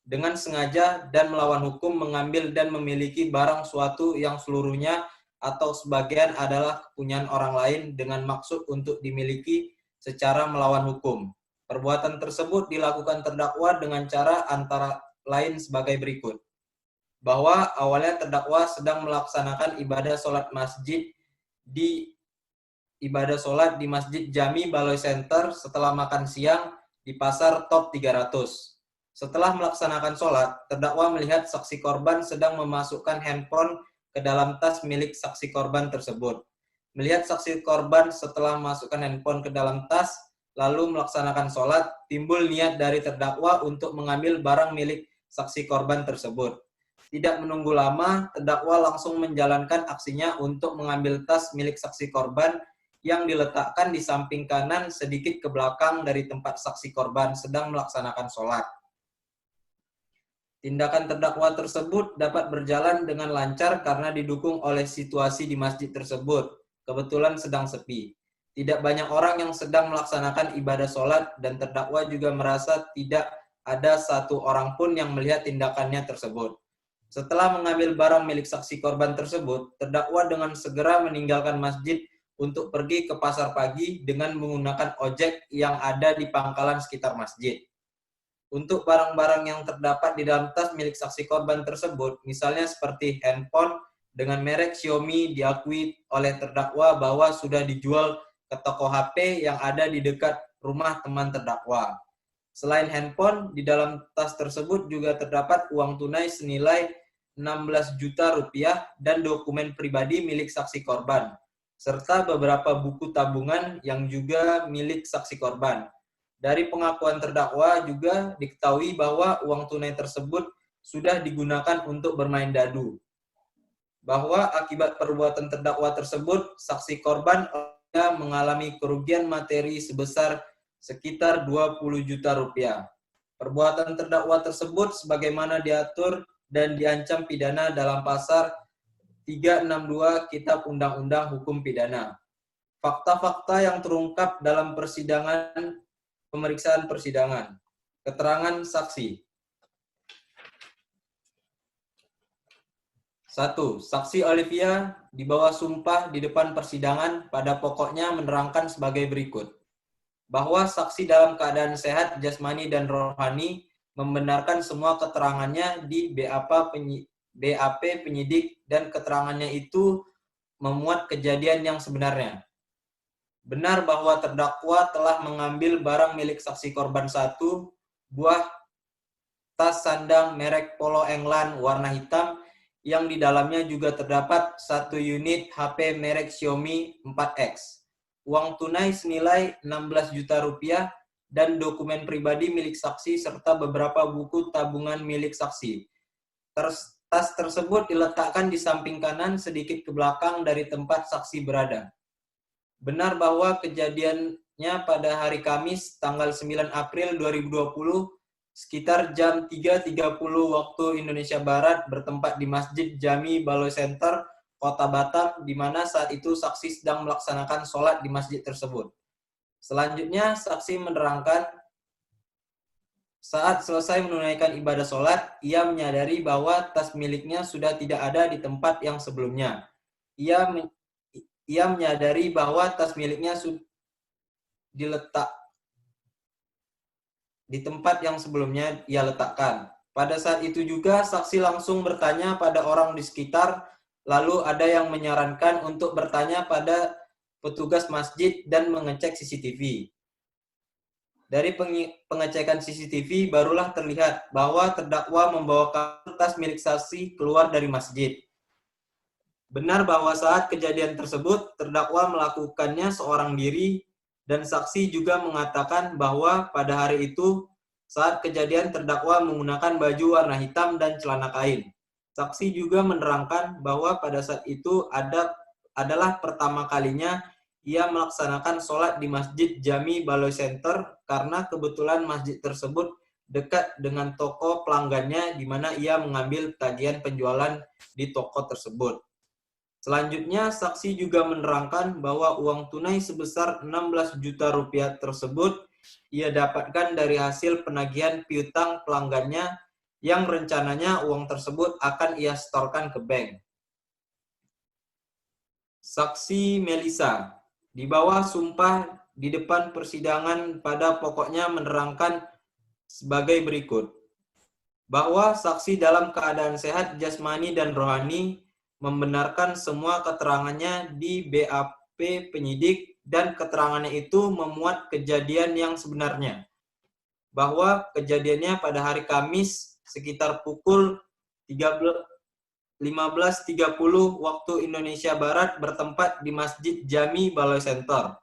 dengan sengaja dan melawan hukum mengambil dan memiliki barang suatu yang seluruhnya atau sebagian adalah kepunyaan orang lain dengan maksud untuk dimiliki secara melawan hukum. Perbuatan tersebut dilakukan terdakwa dengan cara antara lain sebagai berikut. Bahwa awalnya terdakwa sedang melaksanakan ibadah sholat di Masjid Jami Baloi Center setelah makan siang di Pasar Top 300. Setelah melaksanakan sholat, terdakwa melihat saksi korban sedang memasukkan handphone ke dalam tas milik saksi korban tersebut. Melihat saksi korban setelah memasukkan handphone ke dalam tas, lalu melaksanakan sholat, timbul niat dari terdakwa untuk mengambil barang milik saksi korban tersebut. Tidak menunggu lama, terdakwa langsung menjalankan aksinya untuk mengambil tas milik saksi korban yang diletakkan di samping kanan sedikit ke belakang dari tempat saksi korban sedang melaksanakan sholat. Tindakan terdakwa tersebut dapat berjalan dengan lancar karena didukung oleh situasi di masjid tersebut. Kebetulan sedang sepi. Tidak banyak orang yang sedang melaksanakan ibadah sholat dan terdakwa juga merasa tidak ada satu orang pun yang melihat tindakannya tersebut. Setelah mengambil barang milik saksi korban tersebut, terdakwa dengan segera meninggalkan masjid untuk pergi ke pasar pagi dengan menggunakan ojek yang ada di pangkalan sekitar masjid. Untuk barang-barang yang terdapat di dalam tas milik saksi korban tersebut, misalnya seperti handphone dengan merek Xiaomi, diakui oleh terdakwa bahwa sudah dijual ke toko HP yang ada di dekat rumah teman terdakwa. Selain handphone, di dalam tas tersebut juga terdapat uang tunai senilai 16 juta rupiah dan dokumen pribadi milik saksi korban, serta beberapa buku tabungan yang juga milik saksi korban. Dari pengakuan terdakwa juga diketahui bahwa uang tunai tersebut sudah digunakan untuk bermain dadu. Bahwa akibat perbuatan terdakwa tersebut, saksi korban mengalami kerugian materi sebesar sekitar 20 juta rupiah. Perbuatan terdakwa tersebut sebagaimana diatur dan diancam pidana dalam pasal 362 Kitab Undang-Undang Hukum Pidana. Fakta-fakta yang terungkap dalam pemeriksaan persidangan. Keterangan saksi. 1. Saksi Olivia dibawa sumpah di depan persidangan pada pokoknya menerangkan sebagai berikut. Bahwa saksi dalam keadaan sehat jasmani dan rohani membenarkan semua keterangannya di BAP penyidik dan keterangannya itu memuat kejadian yang sebenarnya. Benar bahwa terdakwa telah mengambil barang milik saksi korban 1 buah tas sandang merek Polo England warna hitam yang di dalamnya juga terdapat 1 unit HP merek Xiaomi 4X, uang tunai senilai 16 juta rupiah, dan dokumen pribadi milik saksi serta beberapa buku tabungan milik saksi. Tas tersebut diletakkan di samping kanan sedikit ke belakang dari tempat saksi berada. Benar bahwa kejadiannya pada hari Kamis tanggal 9 April 2020 sekitar jam 3.30 waktu Indonesia Barat bertempat di Masjid Jami Baloi Center, Kota Batam, di mana saat itu saksi sedang melaksanakan sholat di masjid tersebut. Selanjutnya, saksi menerangkan saat selesai menunaikan ibadah sholat, ia menyadari bahwa tas miliknya sudah tidak ada di tempat yang sebelumnya. Ia menyadari bahwa tas miliknya diletak di tempat yang sebelumnya ia letakkan. Pada saat itu juga, saksi langsung bertanya pada orang di sekitar, lalu ada yang menyarankan untuk bertanya pada petugas masjid dan mengecek CCTV. Dari pengecekan CCTV, barulah terlihat bahwa terdakwa membawa tas milik saksi keluar dari masjid. Benar bahwa saat kejadian tersebut, terdakwa melakukannya seorang diri, dan saksi juga mengatakan bahwa pada hari itu, saat kejadian terdakwa menggunakan baju warna hitam dan celana kain. Saksi juga menerangkan bahwa pada saat itu adalah pertama kalinya ia melaksanakan sholat di Masjid Jami Baloi Center karena kebetulan masjid tersebut dekat dengan toko pelanggannya di mana ia mengambil tagihan penjualan di toko tersebut. Selanjutnya, saksi juga menerangkan bahwa uang tunai sebesar 16 juta rupiah tersebut ia dapatkan dari hasil penagihan piutang pelanggannya yang rencananya uang tersebut akan ia setorkan ke bank. Saksi Melisa, di bawah sumpah di depan persidangan pada pokoknya menerangkan sebagai berikut. Bahwa saksi dalam keadaan sehat jasmani dan rohani membenarkan semua keterangannya di BAP penyidik dan keterangannya itu memuat kejadian yang sebenarnya. Bahwa kejadiannya pada hari Kamis sekitar pukul 15.30 waktu Indonesia Barat bertempat di Masjid Jami Baloi Center.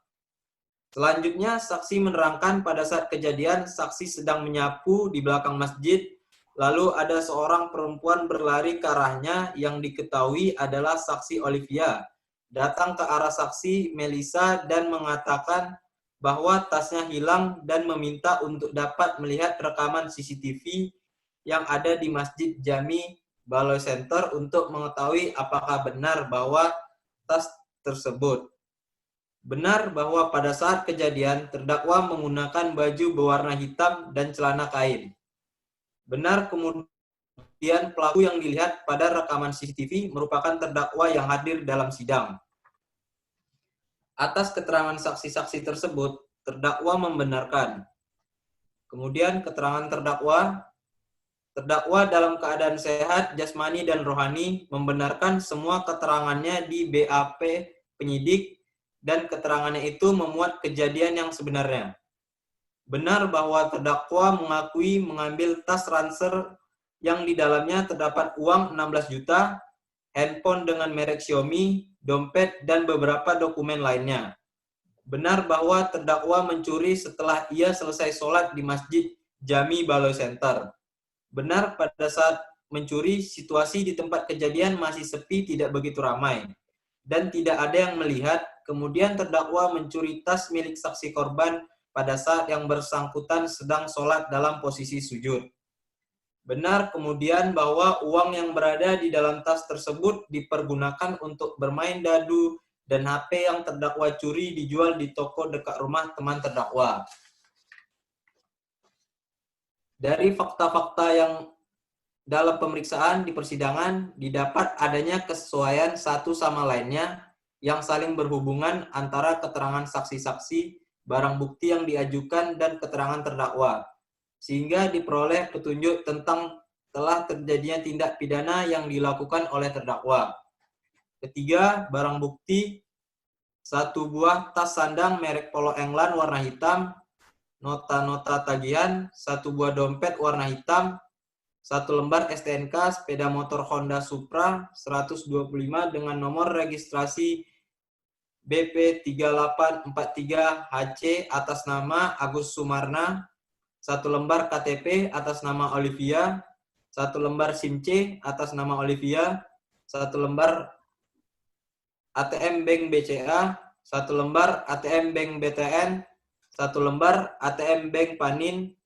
Selanjutnya, saksi menerangkan pada saat kejadian saksi sedang menyapu di belakang masjid, lalu ada seorang perempuan berlari ke arahnya yang diketahui adalah saksi Olivia, datang ke arah saksi Melisa dan mengatakan bahwa tasnya hilang dan meminta untuk dapat melihat rekaman CCTV yang ada di Masjid Jami Baloi Center untuk mengetahui apakah benar bahwa tas tersebut. Benar bahwa pada saat kejadian terdakwa menggunakan baju berwarna hitam dan celana kain. Benar kemudian pelaku yang dilihat pada rekaman CCTV merupakan terdakwa yang hadir dalam sidang. Atas keterangan saksi-saksi tersebut, terdakwa membenarkan. Kemudian keterangan terdakwa dalam keadaan sehat, jasmani dan rohani membenarkan semua keterangannya di BAP penyidik dan keterangannya itu memuat kejadian yang sebenarnya. Benar bahwa terdakwa mengakui mengambil tas ransel yang di dalamnya terdapat uang 16 juta, handphone dengan merek Xiaomi, dompet, dan beberapa dokumen lainnya. Benar bahwa terdakwa mencuri setelah ia selesai sholat di Masjid Jami Baloi Center. Benar pada saat mencuri, situasi di tempat kejadian masih sepi, tidak begitu ramai, dan tidak ada yang melihat. Kemudian terdakwa mencuri tas milik saksi korban pada saat yang bersangkutan sedang sholat dalam posisi sujud. Benar kemudian bahwa uang yang berada di dalam tas tersebut dipergunakan untuk bermain dadu dan HP yang terdakwa curi dijual di toko dekat rumah teman terdakwa. Dari fakta-fakta yang dalam pemeriksaan di persidangan didapat adanya kesesuaian satu sama lainnya yang saling berhubungan antara keterangan saksi-saksi, barang bukti yang diajukan, dan keterangan terdakwa, sehingga diperoleh petunjuk tentang telah terjadinya tindak pidana yang dilakukan oleh terdakwa. Ketiga, barang bukti, 1 buah tas sandang merek Polo England warna hitam, nota-nota tagihan, 1 buah dompet warna hitam, 1 lembar STNK sepeda motor Honda Supra 125 dengan nomor registrasi BP 3843HC atas nama Agus Sumarna, 1 lembar KTP atas nama Olivia, 1 lembar SIM C atas nama Olivia, 1 lembar ATM Bank BCA, 1 lembar ATM Bank BTN, 1 lembar ATM Bank Panin,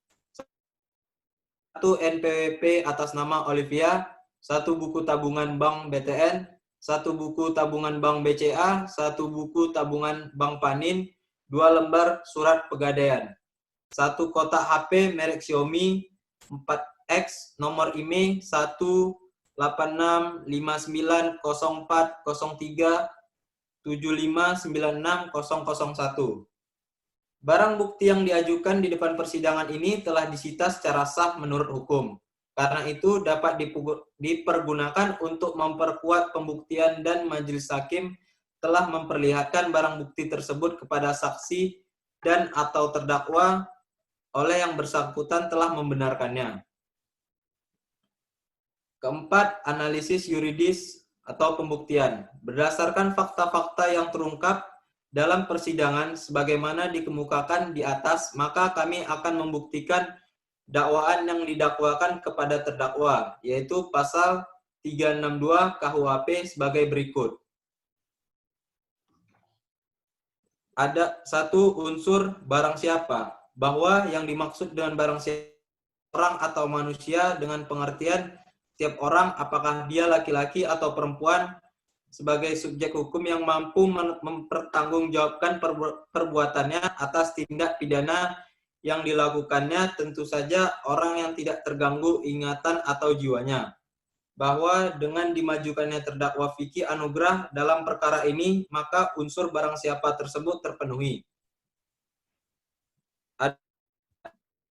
1 NPWP atas nama Olivia, 1 buku tabungan Bank BTN, 1 buku tabungan Bank BCA, 1 buku tabungan Bank Panin, 2 lembar surat pegadaian, 1 kotak HP merek Xiaomi 4X, nomor IMEI 18659040375960001. Barang bukti yang diajukan di depan persidangan ini telah disita secara sah menurut hukum. Karena itu dapat dipergunakan untuk memperkuat pembuktian dan majelis hakim telah memperlihatkan barang bukti tersebut kepada saksi dan atau terdakwa oleh yang bersangkutan telah membenarkannya. Keempat, analisis yuridis atau pembuktian. Berdasarkan fakta-fakta yang terungkap dalam persidangan sebagaimana dikemukakan di atas, maka kami akan membuktikan dakwaan yang didakwakan kepada terdakwa, yaitu pasal 362 KUHP sebagai berikut. Ada 1 unsur barang siapa, bahwa yang dimaksud dengan barang siapa orang atau manusia dengan pengertian setiap orang, apakah dia laki-laki atau perempuan, sebagai subjek hukum yang mampu mempertanggungjawabkan perbuatannya atas tindak pidana yang dilakukannya, tentu saja orang yang tidak terganggu ingatan atau jiwanya. Bahwa dengan dimajukannya terdakwa Vicky Anugrah dalam perkara ini, maka unsur barang siapa tersebut terpenuhi.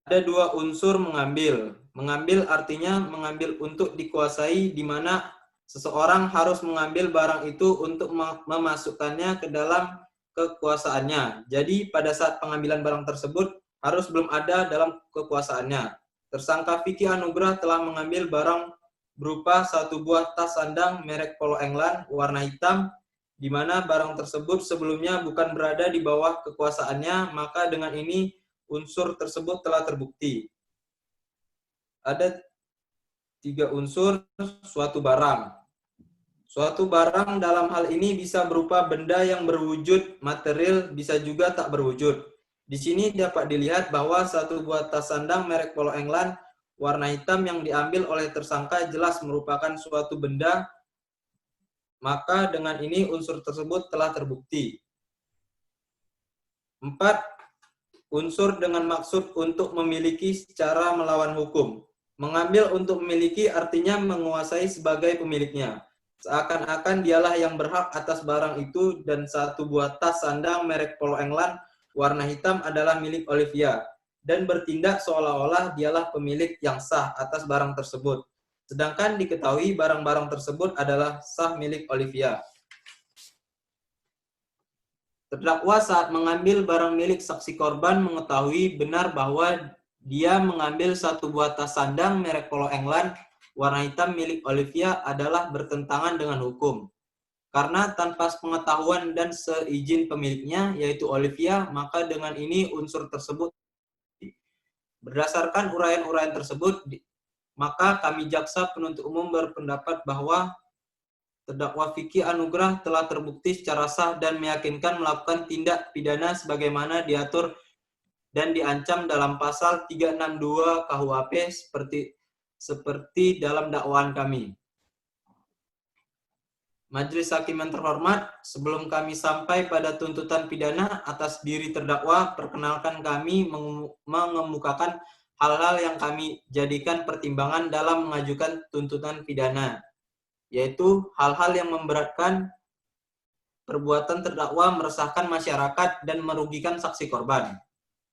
Ada 2 unsur mengambil. Mengambil artinya mengambil untuk dikuasai, di mana seseorang harus mengambil barang itu untuk memasukkannya ke dalam kekuasaannya. Jadi pada saat pengambilan barang tersebut harus belum ada dalam kekuasaannya. Tersangka Vicky Anugrah telah mengambil barang berupa 1 buah tas sandang merek Polo England warna hitam, di mana barang tersebut sebelumnya bukan berada di bawah kekuasaannya, maka dengan ini unsur tersebut telah terbukti. Ada 3 unsur suatu barang. Suatu barang dalam hal ini bisa berupa benda yang berwujud material, bisa juga tak berwujud. Di sini dapat dilihat bahwa 1 buah tas sandang merek Polo England warna hitam yang diambil oleh tersangka jelas merupakan suatu benda, maka dengan ini unsur tersebut telah terbukti. 4. Unsur dengan maksud untuk memiliki secara melawan hukum. Mengambil untuk memiliki artinya menguasai sebagai pemiliknya. Seakan-akan dialah yang berhak atas barang itu, dan 1 buah tas sandang merek Polo England warna hitam adalah milik Olivia, dan bertindak seolah-olah dialah pemilik yang sah atas barang tersebut. Sedangkan diketahui barang-barang tersebut adalah sah milik Olivia. Terdakwa saat mengambil barang milik saksi korban mengetahui benar bahwa dia mengambil 1 buah tas sandang merek Polo England warna hitam milik Olivia adalah bertentangan dengan hukum. Karena tanpa pengetahuan dan seizin pemiliknya, yaitu Olivia, maka dengan ini unsur tersebut. Berdasarkan uraian-uraian tersebut, maka kami jaksa penuntut umum berpendapat bahwa terdakwa Vicky Anugrah telah terbukti secara sah dan meyakinkan melakukan tindak pidana sebagaimana diatur dan diancam dalam pasal 362 KUHP seperti dalam dakwaan kami. Majelis Hakim yang terhormat, sebelum kami sampai pada tuntutan pidana atas diri terdakwa, perkenalkan kami mengemukakan hal-hal yang kami jadikan pertimbangan dalam mengajukan tuntutan pidana, yaitu hal-hal yang memberatkan perbuatan terdakwa meresahkan masyarakat dan merugikan saksi korban.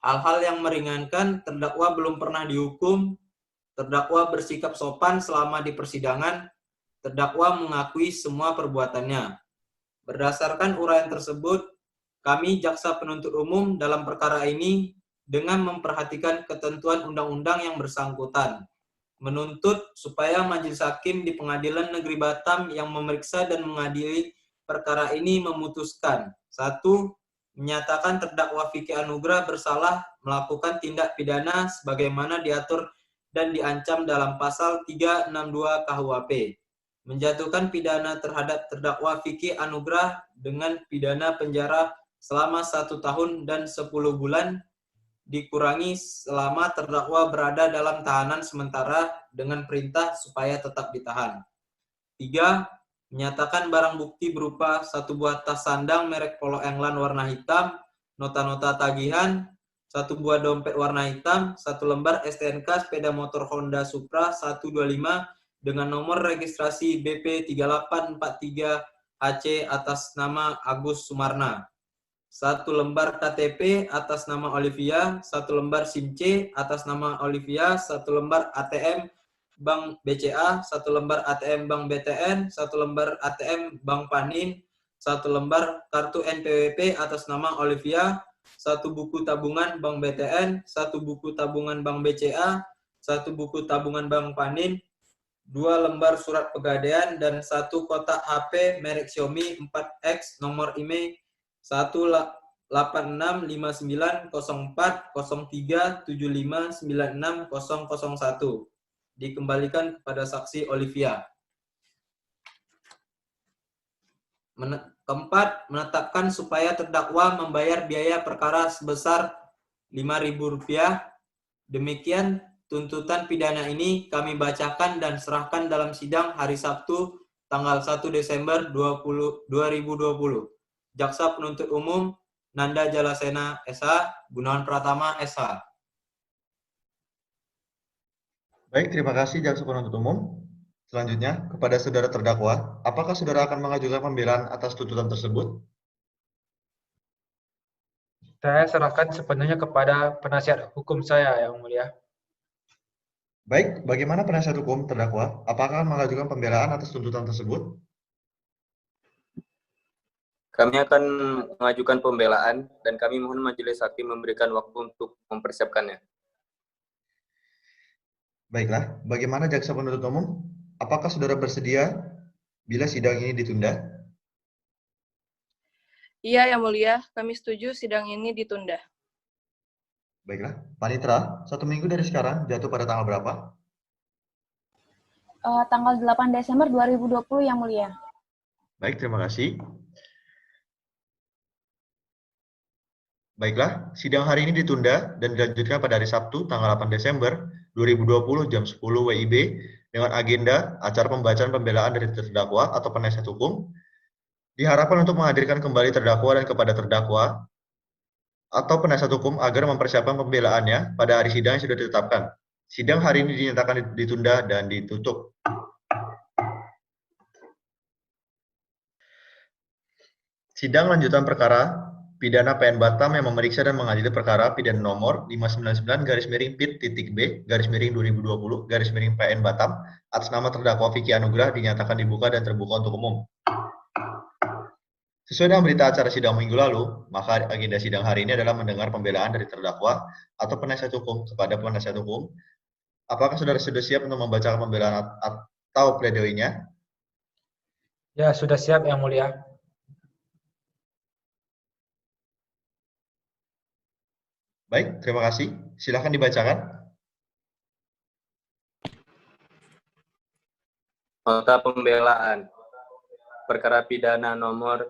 Hal-hal yang meringankan, terdakwa belum pernah dihukum, terdakwa bersikap sopan selama di persidangan, terdakwa mengakui semua perbuatannya. Berdasarkan uraian tersebut, kami jaksa penuntut umum dalam perkara ini dengan memperhatikan ketentuan undang-undang yang bersangkutan, menuntut supaya majelis hakim di Pengadilan Negeri Batam yang memeriksa dan mengadili perkara ini memutuskan: 1. Menyatakan terdakwa Vicky Anugrah bersalah melakukan tindak pidana sebagaimana diatur dan diancam dalam pasal 362 KUHP. Menjatuhkan pidana terhadap terdakwa Vicky Anugrah dengan pidana penjara selama 1 tahun dan 10 bulan, dikurangi selama terdakwa berada dalam tahanan sementara dengan perintah supaya tetap ditahan. 3. Menyatakan barang bukti berupa satu buah tas sandang merek Polo England warna hitam, nota-nota tagihan, satu buah dompet warna hitam, satu lembar STNK sepeda motor Honda Supra 125 dengan nomor registrasi BP 3843HC atas nama Agus Sumarna. Satu lembar KTP atas nama Olivia, satu lembar SIM C atas nama Olivia, satu lembar ATM Bank BCA, satu lembar ATM Bank BTN, satu lembar ATM Bank Panin, satu lembar kartu NPWP atas nama Olivia, satu buku tabungan Bank BTN, satu buku tabungan Bank BCA, satu buku tabungan Bank Panin, 2 lembar surat pegadaian, dan satu kotak HP merek Xiaomi 4X nomor IMEI 18659040375960001. Dikembalikan kepada saksi Olivia. Keempat, menetapkan supaya terdakwa membayar biaya perkara sebesar Rp5.000. Demikian tuntutan pidana ini kami bacakan dan serahkan dalam sidang hari Sabtu tanggal 1 Desember 2020. Jaksa Penuntut Umum Nanda Jalasena SH, Gunawan Pratama SH. Baik, terima kasih Jaksa Penuntut Umum. Selanjutnya, kepada saudara terdakwa, apakah saudara akan mengajukan pembelaan atas tuntutan tersebut? Saya serahkan sepenuhnya kepada penasihat hukum saya, Yang Mulia. Baik, bagaimana penasihat hukum terdakwa? Apakah mengajukan pembelaan atas tuntutan tersebut? Kami akan mengajukan pembelaan dan kami mohon majelis hakim memberikan waktu untuk mempersiapkannya. Baiklah, bagaimana Jaksa Penuntut Umum? Apakah saudara bersedia bila sidang ini ditunda? Iya, Yang Mulia, kami setuju sidang ini ditunda. Baiklah, Panitra, 1 minggu dari sekarang jatuh pada tanggal berapa? Tanggal 8 Desember 2020, Yang Mulia. Baik, terima kasih. Baiklah, sidang hari ini ditunda dan dilanjutkan pada hari Sabtu, tanggal 8 Desember 2020 jam 10 WIB dengan agenda acara pembacaan pembelaan dari terdakwa atau penasihat hukum. Diharapkan untuk menghadirkan kembali terdakwa dan kepada terdakwa atau penasihat hukum agar mempersiapkan pembelaannya pada hari sidang yang sudah ditetapkan. Sidang hari ini dinyatakan ditunda dan ditutup. Sidang lanjutan perkara pidana PN Batam yang memeriksa dan mengadili perkara pidana nomor 599-PIT-B-2020 PN Batam atas nama terdakwa Vicky Anugrah dinyatakan dibuka dan terbuka untuk umum. Sesuai dengan berita acara sidang minggu lalu, maka agenda sidang hari ini adalah mendengar pembelaan dari terdakwa atau penasihat hukum kepada penasihat hukum. Apakah saudara sudah siap untuk membacakan pembelaan atau pledoinya? Ya, sudah siap, Yang Mulia. Baik, terima kasih. Silakan dibacakan. Nota pembelaan. Perkara pidana nomor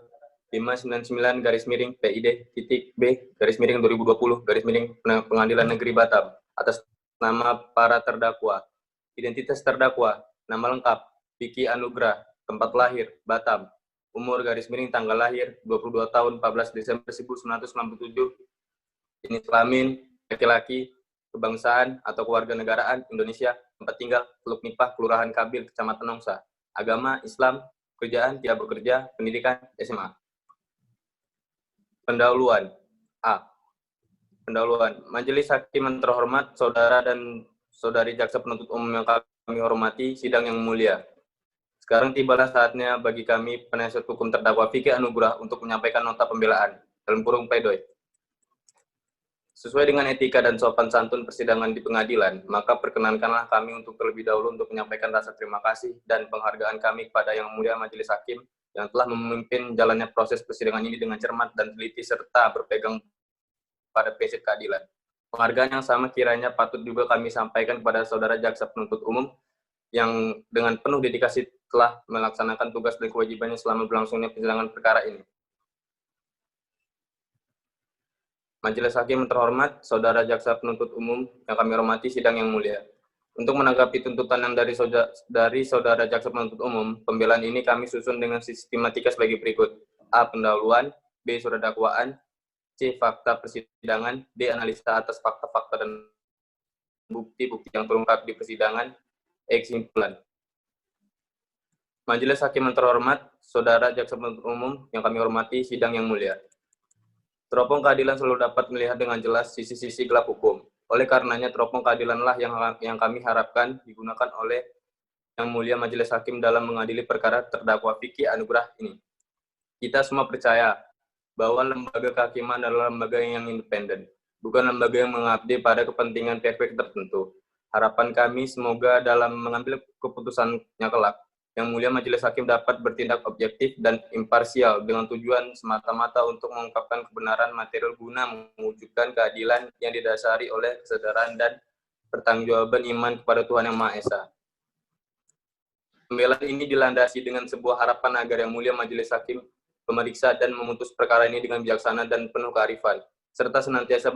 599-PID-B-2020 Pengadilan Negeri Batam atas nama para terdakwa. Identitas terdakwa, nama lengkap Vicky Anugrah, tempat lahir Batam, umur tanggal lahir 22 tahun 14 Desember 1997, jenis kelamin laki-laki, kebangsaan atau kewarganegaraan Indonesia, tempat tinggal Teluk Nipah, Kelurahan Kabil, Kecamatan Nongsa, agama Islam, kerjaan tidak bekerja, pendidikan SMA. Pendahuluan. A. Pendahuluan. Majelis Hakim yang terhormat, saudara dan saudari Jaksa Penuntut Umum yang kami hormati, sidang yang mulia. Sekarang tibalah saatnya bagi kami penasihat hukum terdakwa Vicky Anugrah untuk menyampaikan nota pembelaan dalam kurung pledoi. Sesuai dengan etika dan sopan santun persidangan di pengadilan, maka perkenankanlah kami untuk terlebih dahulu untuk menyampaikan rasa terima kasih dan penghargaan kami kepada Yang Mulia Majelis Hakim yang telah memimpin jalannya proses persidangan ini dengan cermat dan teliti serta berpegang pada prinsip keadilan. Penghargaan yang sama kiranya patut juga kami sampaikan kepada saudara Jaksa Penuntut Umum yang dengan penuh dedikasi telah melaksanakan tugas dan kewajibannya selama berlangsungnya persidangan perkara ini. Majelis Hakim terhormat, saudara Jaksa Penuntut Umum yang kami hormati, sidang yang mulia. Untuk menanggapi tuntutan yang dari saudara jaksa penuntut umum, pembelaan ini kami susun dengan sistematika sebagai berikut. A. Pendahuluan, B. Surat dakwaan, C. Fakta persidangan, D. Analisa atas fakta-fakta dan bukti-bukti yang terungkap di persidangan, E. Kesimpulan. Majelis Hakim yang terhormat, saudara jaksa penuntut umum yang kami hormati, sidang yang mulia. Teropong keadilan selalu dapat melihat dengan jelas sisi-sisi gelap hukum. Oleh karenanya, teropong keadilanlah yang kami harapkan digunakan oleh Yang Mulia Majelis Hakim dalam mengadili perkara terdakwa Vicky Anugrah ini. Kita semua percaya bahwa lembaga kehakiman adalah lembaga yang independen, bukan lembaga yang mengabdi pada kepentingan pihak-pihak tertentu. Harapan kami semoga dalam mengambil keputusannya kelak, Yang Mulia Majelis Hakim dapat bertindak objektif dan imparsial dengan tujuan semata-mata untuk mengungkapkan kebenaran material guna mewujudkan keadilan yang didasari oleh kesadaran dan pertanggungjawaban iman kepada Tuhan Yang Maha Esa. Pembelaan ini dilandasi dengan sebuah harapan agar Yang Mulia Majelis Hakim memeriksa dan memutus perkara ini dengan bijaksana dan penuh kearifan, serta senantiasa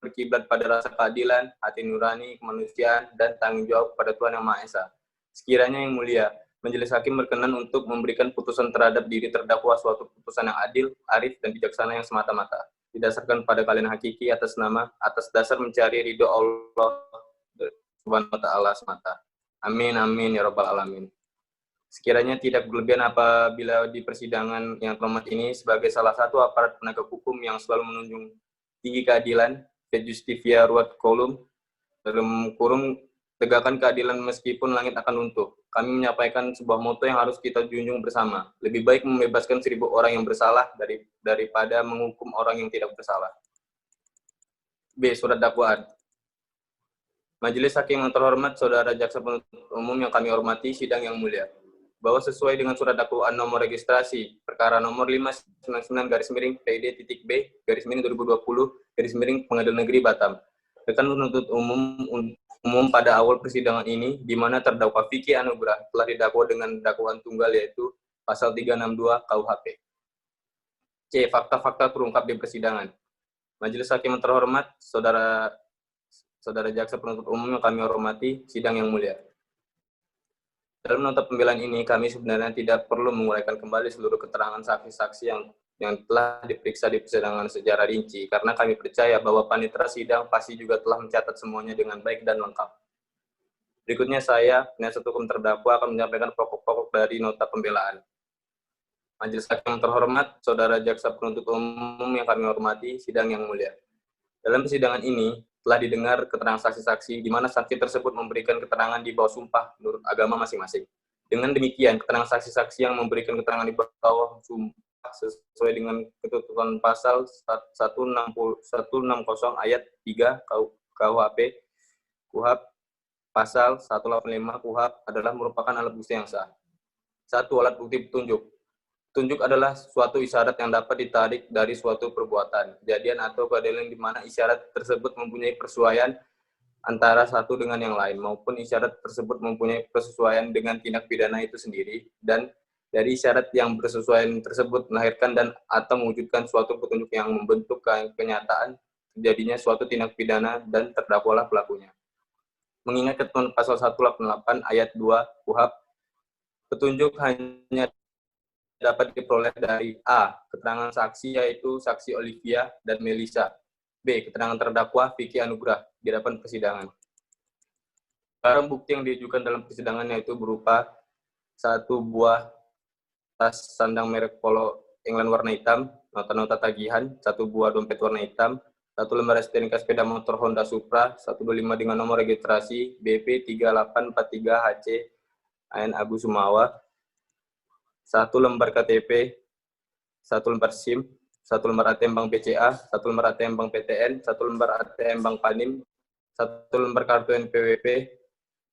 berkiblat pada rasa keadilan, hati nurani, kemanusiaan, dan tanggung jawab pada Tuhan Yang Maha Esa. Sekiranya Yang Mulia Majelis Hakim berkenan untuk memberikan putusan terhadap diri terdakwa suatu putusan yang adil, arif, dan bijaksana yang semata-mata didasarkan pada kalian hakiki atas dasar mencari ridho Allah Subhanahu wa Ta'ala semata. Amin, amin, ya Rabbal Alamin. Sekiranya tidak berlebihan apabila di persidangan yang terhormat ini sebagai salah satu aparat penegak hukum yang selalu menunjung tinggi keadilan, et justifia ruat colum, dalam kurung tegakkan keadilan meskipun langit akan runtuh. Kami menyampaikan sebuah moto yang harus kita junjung bersama. Lebih baik membebaskan 1000 orang yang bersalah daripada menghukum orang yang tidak bersalah. B. Surat dakwaan. Majelis Hakim yang terhormat, saudara jaksa penuntut umum yang kami hormati, sidang yang mulia. Bahwa sesuai dengan surat dakwaan nomor registrasi perkara nomor 599-B/B/2020 Pengadilan Negeri Batam. Rekan penuntut umum pada awal persidangan ini, di mana terdakwa Vicky Anugrah telah didakwa dengan dakwaan tunggal yaitu pasal 362 KUHP. C. Fakta-fakta terungkap di persidangan. Majelis Hakim yang terhormat, saudara jaksa penuntut umum yang kami hormati, sidang yang mulia. Dalam nota pembelaan ini, kami sebenarnya tidak perlu menguraikan kembali seluruh keterangan saksi-saksi yang telah diperiksa di persidangan secara rinci, karena kami percaya bahwa panitia sidang pasti juga telah mencatat semuanya dengan baik dan lengkap. Berikutnya saya, penasihat hukum terdakwa, akan menyampaikan pokok-pokok dari nota pembelaan. Majelis Hakim yang terhormat, saudara jaksa penuntut umum yang kami hormati, sidang yang mulia. Dalam persidangan ini, telah didengar keterangan saksi-saksi di mana saksi tersebut memberikan keterangan di bawah sumpah menurut agama masing-masing. Dengan demikian, keterangan saksi-saksi yang memberikan keterangan di bawah sumpah sesuai dengan ketentuan pasal 160 ayat 3 KUHP pasal 185 KUHP adalah merupakan alat bukti yang sah. 1. Alat bukti petunjuk. Petunjuk adalah suatu isyarat yang dapat ditarik dari suatu perbuatan, kejadian atau keadaan di mana isyarat tersebut mempunyai persesuaian antara satu dengan yang lain, maupun isyarat tersebut mempunyai persesuaian dengan tindak pidana itu sendiri, dan dari isyarat yang bersesuaian tersebut melahirkan dan atau mewujudkan suatu petunjuk yang membentuk kenyataan terjadinya suatu tindak pidana dan terdakwalah pelakunya. Mengingat ketentuan pasal 188 ayat 2 KUHP, petunjuk hanya dapat diperoleh dari A. Keterangan saksi yaitu saksi Olivia dan Melissa. B. Keterangan terdakwa Vicky Anugrah di hadapan persidangan. Barang bukti yang diajukan dalam persidangan yaitu berupa 1 buah tas sandang merek Polo England warna hitam, nota-nota tagihan, 1 buah dompet warna hitam, 1 lembar STNK sepeda motor Honda Supra 125 dengan nomor registrasi BP 3843HC AN Abu Sumawa, 1 lembar KTP, 1 lembar SIM, 1 lembar ATM Bank BCA, 1 lembar ATM Bank PTN, 1 lembar ATM Bank Panin, 1 lembar kartu NPWP,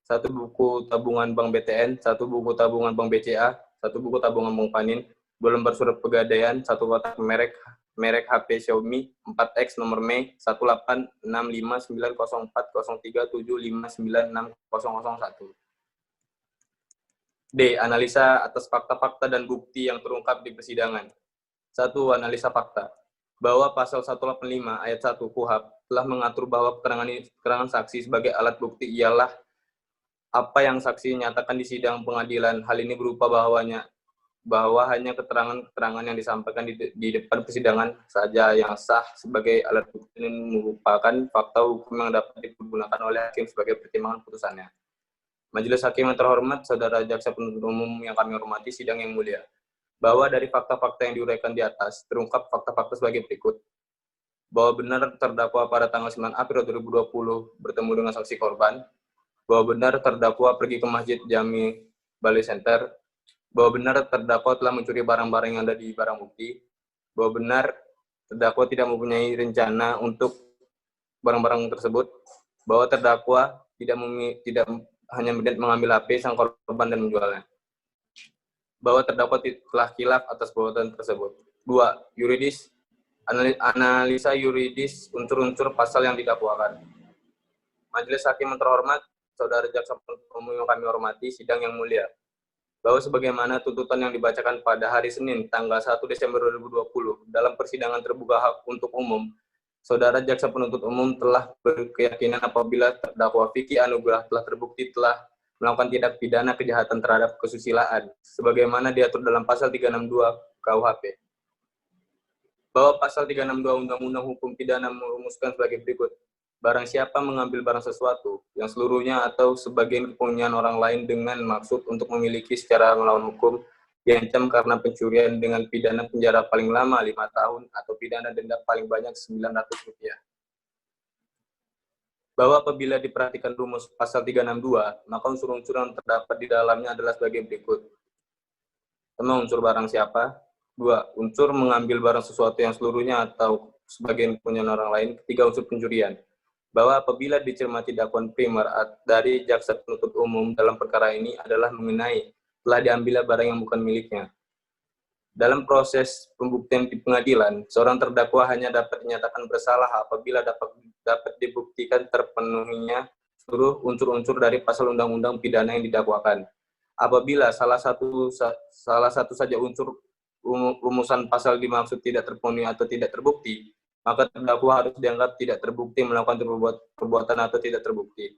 1 buku tabungan Bank BTN, 1 buku tabungan Bank BCA, 1 buku tabungan Bank Panin, 2 lembar surat pegadaian, 1 kotak merek HP Xiaomi 4X nomor Mei 18659040375960001. D. Analisa atas fakta-fakta dan bukti yang terungkap di persidangan. 1. Analisa fakta. Bahwa pasal 185 ayat 1 KUHP telah mengatur bahwa keterangan saksi sebagai alat bukti ialah apa yang saksi nyatakan di sidang pengadilan. Hal ini berupa bahwa hanya keterangan-keterangan yang disampaikan di depan persidangan saja yang sah sebagai alat bukti dan merupakan fakta hukum yang dapat digunakan oleh hakim sebagai pertimbangan putusannya. Majelis Hakim yang terhormat, Saudara Jaksa Penuntut Umum yang kami hormati, sidang yang mulia. Bahwa dari fakta-fakta yang diuraikan di atas, terungkap fakta-fakta sebagai berikut. Bahwa benar terdakwa pada tanggal 9 April 2020 bertemu dengan saksi korban. Bahwa benar terdakwa pergi ke Masjid Jami Bali Center. Bahwa benar terdakwa telah mencuri barang-barang yang ada di barang bukti. Bahwa benar terdakwa tidak mempunyai rencana untuk barang-barang tersebut. Bahwa terdakwa tidak hanya mengambil HP sang korban dan menjualnya. Bahwa terdakwa telah khilaf atas perbuatan tersebut. 2. Yuridis, analisa yuridis unsur-unsur pasal yang didakwakan. Majelis Hakim yang terhormat, Saudara Jaksa Penuntut Umum yang kami hormati, sidang yang mulia. Bahwa sebagaimana tuntutan yang dibacakan pada hari Senin, tanggal 1 Desember 2020, dalam persidangan terbuka hak untuk umum, Saudara Jaksa Penuntut Umum telah berkeyakinan apabila terdakwa Vicky Anugrah telah terbukti telah melakukan tindak pidana kejahatan terhadap kesusilaan, sebagaimana diatur dalam pasal 362 KUHP. Bahwa pasal 362 Undang-Undang Hukum Pidana merumuskan sebagai berikut. Barang siapa mengambil barang sesuatu yang seluruhnya atau sebagian kepunyaan orang lain dengan maksud untuk memiliki secara melawan hukum, diancam karena pencurian dengan pidana penjara paling lama 5 tahun atau pidana denda paling banyak Rp900. Bahwa apabila diperhatikan rumus pasal 362, maka unsur-unsur yang terdapat di dalamnya adalah sebagai berikut. Pertama, unsur barang siapa. 2. Unsur mengambil barang sesuatu yang seluruhnya atau sebagian kepunyaan orang lain. 3. Unsur pencurian. Bahwa apabila dicermati dakwaan primer dari Jaksa Penuntut Umum dalam perkara ini adalah mengenai telah diambilnya barang yang bukan miliknya. Dalam proses pembuktian di pengadilan, seorang terdakwa hanya dapat dinyatakan bersalah apabila dapat dibuktikan terpenuhinya seluruh unsur-unsur dari pasal undang-undang pidana yang didakwakan. Apabila salah satu saja unsur rumusan pasal dimaksud tidak terpenuhi atau tidak terbukti, maka terdakwa harus dianggap tidak terbukti melakukan perbuatan atau tidak terbukti.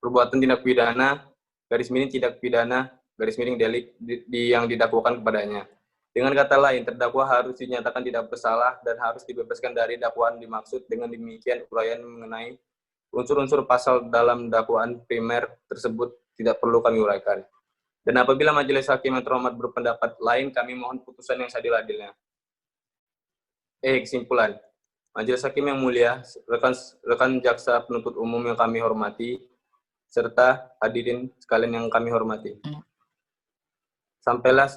Perbuatan tindak pidana, garis miring tindak pidana, garis miring delik yang didakwakan kepadanya. Dengan kata lain, terdakwa harus dinyatakan tidak bersalah dan harus dibebaskan dari dakwaan dimaksud. Dengan demikian, uraian mengenai unsur-unsur pasal dalam dakwaan primer tersebut tidak perlu kami uraikan. Dan apabila Majelis Hakim yang terhormat berpendapat lain, kami mohon putusan yang seadil-adilnya. Kesimpulan. Majelis Hakim yang mulia, rekan Jaksa Penuntut Umum yang kami hormati, serta hadirin sekalian yang kami hormati. Sampailah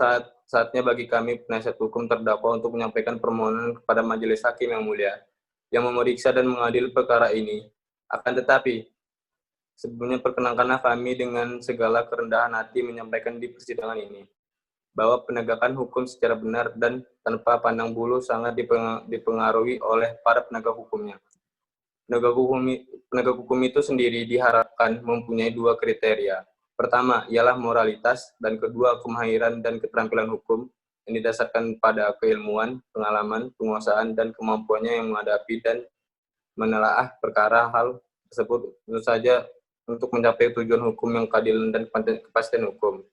saatnya bagi kami penasihat hukum terdakwa untuk menyampaikan permohonan kepada Majelis Hakim yang mulia, yang memeriksa dan mengadili perkara ini. Akan tetapi, sebelumnya perkenankanlah kami dengan segala kerendahan hati menyampaikan di persidangan ini, bahwa penegakan hukum secara benar dan tanpa pandang bulu sangat dipengaruhi oleh para penegak hukumnya. Penegak hukum itu sendiri diharapkan mempunyai 2 kriteria. Pertama, ialah moralitas, dan kedua, kemahiran dan keterampilan hukum yang didasarkan pada keilmuan, pengalaman, penguasaan, dan kemampuannya yang menghadapi dan menelaah perkara hal tersebut, tentu saja untuk mencapai tujuan hukum yang keadilan dan kepastian hukum.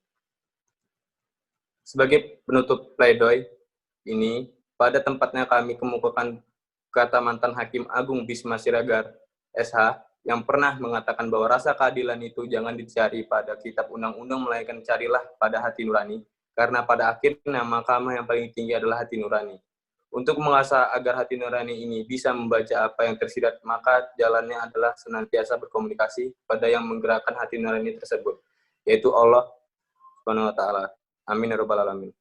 Sebagai penutup pledoi ini, pada tempatnya kami kemukakan kata mantan Hakim Agung Bisma Siregar, SH, yang pernah mengatakan bahwa rasa keadilan itu jangan dicari pada kitab undang-undang, melainkan carilah pada hati nurani, karena pada akhirnya mahkamah yang paling tinggi adalah hati nurani. Untuk mengasah agar hati nurani ini bisa membaca apa yang tersirat, maka jalannya adalah senantiasa berkomunikasi pada yang menggerakkan hati nurani tersebut, yaitu Allah Subhanahu wa Ta'ala. Amin ya rabbal alamin.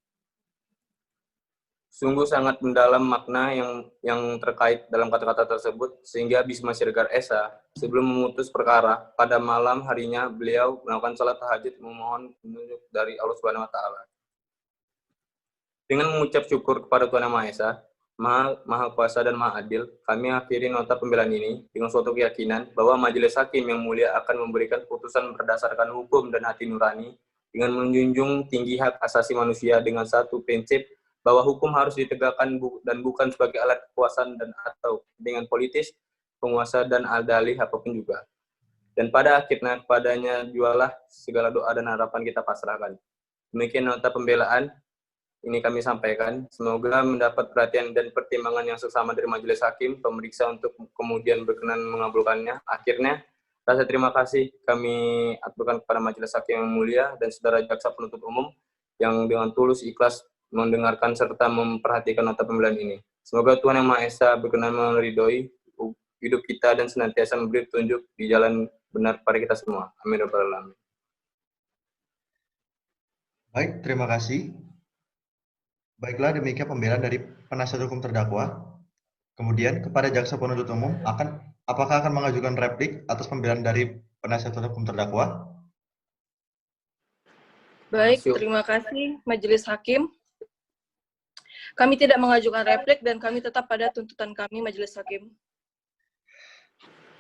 Sungguh sangat mendalam makna yang terkait dalam kata-kata tersebut, sehingga Bisma Siregar Esa, sebelum memutus perkara, pada malam harinya beliau melakukan salat tahajud memohon petunjuk dari Allah Subhanahu wa Ta'ala. Dengan mengucap syukur kepada Tuhan Yang Maha Esa, Maha Kuasa dan Maha Adil, kami akhiri nota pembelaan ini dengan suatu keyakinan bahwa Majelis Hakim yang mulia akan memberikan putusan berdasarkan hukum dan hati nurani, dengan menjunjung tinggi hak asasi manusia dengan satu prinsip bahwa hukum harus ditegakkan dan bukan sebagai alat kekuasaan dan atau dengan politis, penguasa dan dalih apapun juga. Dan pada akhirnya kepadanya jualah segala doa dan harapan kita pasrahkan. Demikian nota pembelaan ini kami sampaikan. Semoga mendapat perhatian dan pertimbangan yang seksama dari majelis hakim, pemeriksa untuk kemudian berkenan mengabulkannya. Akhirnya, rasa terima kasih kami aturkan kepada majelis hakim yang mulia dan saudara jaksa penuntut umum yang dengan tulus ikhlas mendengarkan serta memperhatikan nota pembelaan ini. Semoga Tuhan Yang Maha Esa berkenan meridhoi hidup kita dan senantiasa memberi petunjuk di jalan benar pada kita semua. Amin ya rabbal alamin. Baik, terima kasih. Baiklah, demikian pembelaan dari penasihat hukum terdakwa. Kemudian kepada jaksa penuntut umum apakah akan mengajukan replik atas pembelaan dari penasihat hukum terdakwa? Baik, terima kasih Majelis Hakim. Kami tidak mengajukan replik dan kami tetap pada tuntutan kami Majelis Hakim.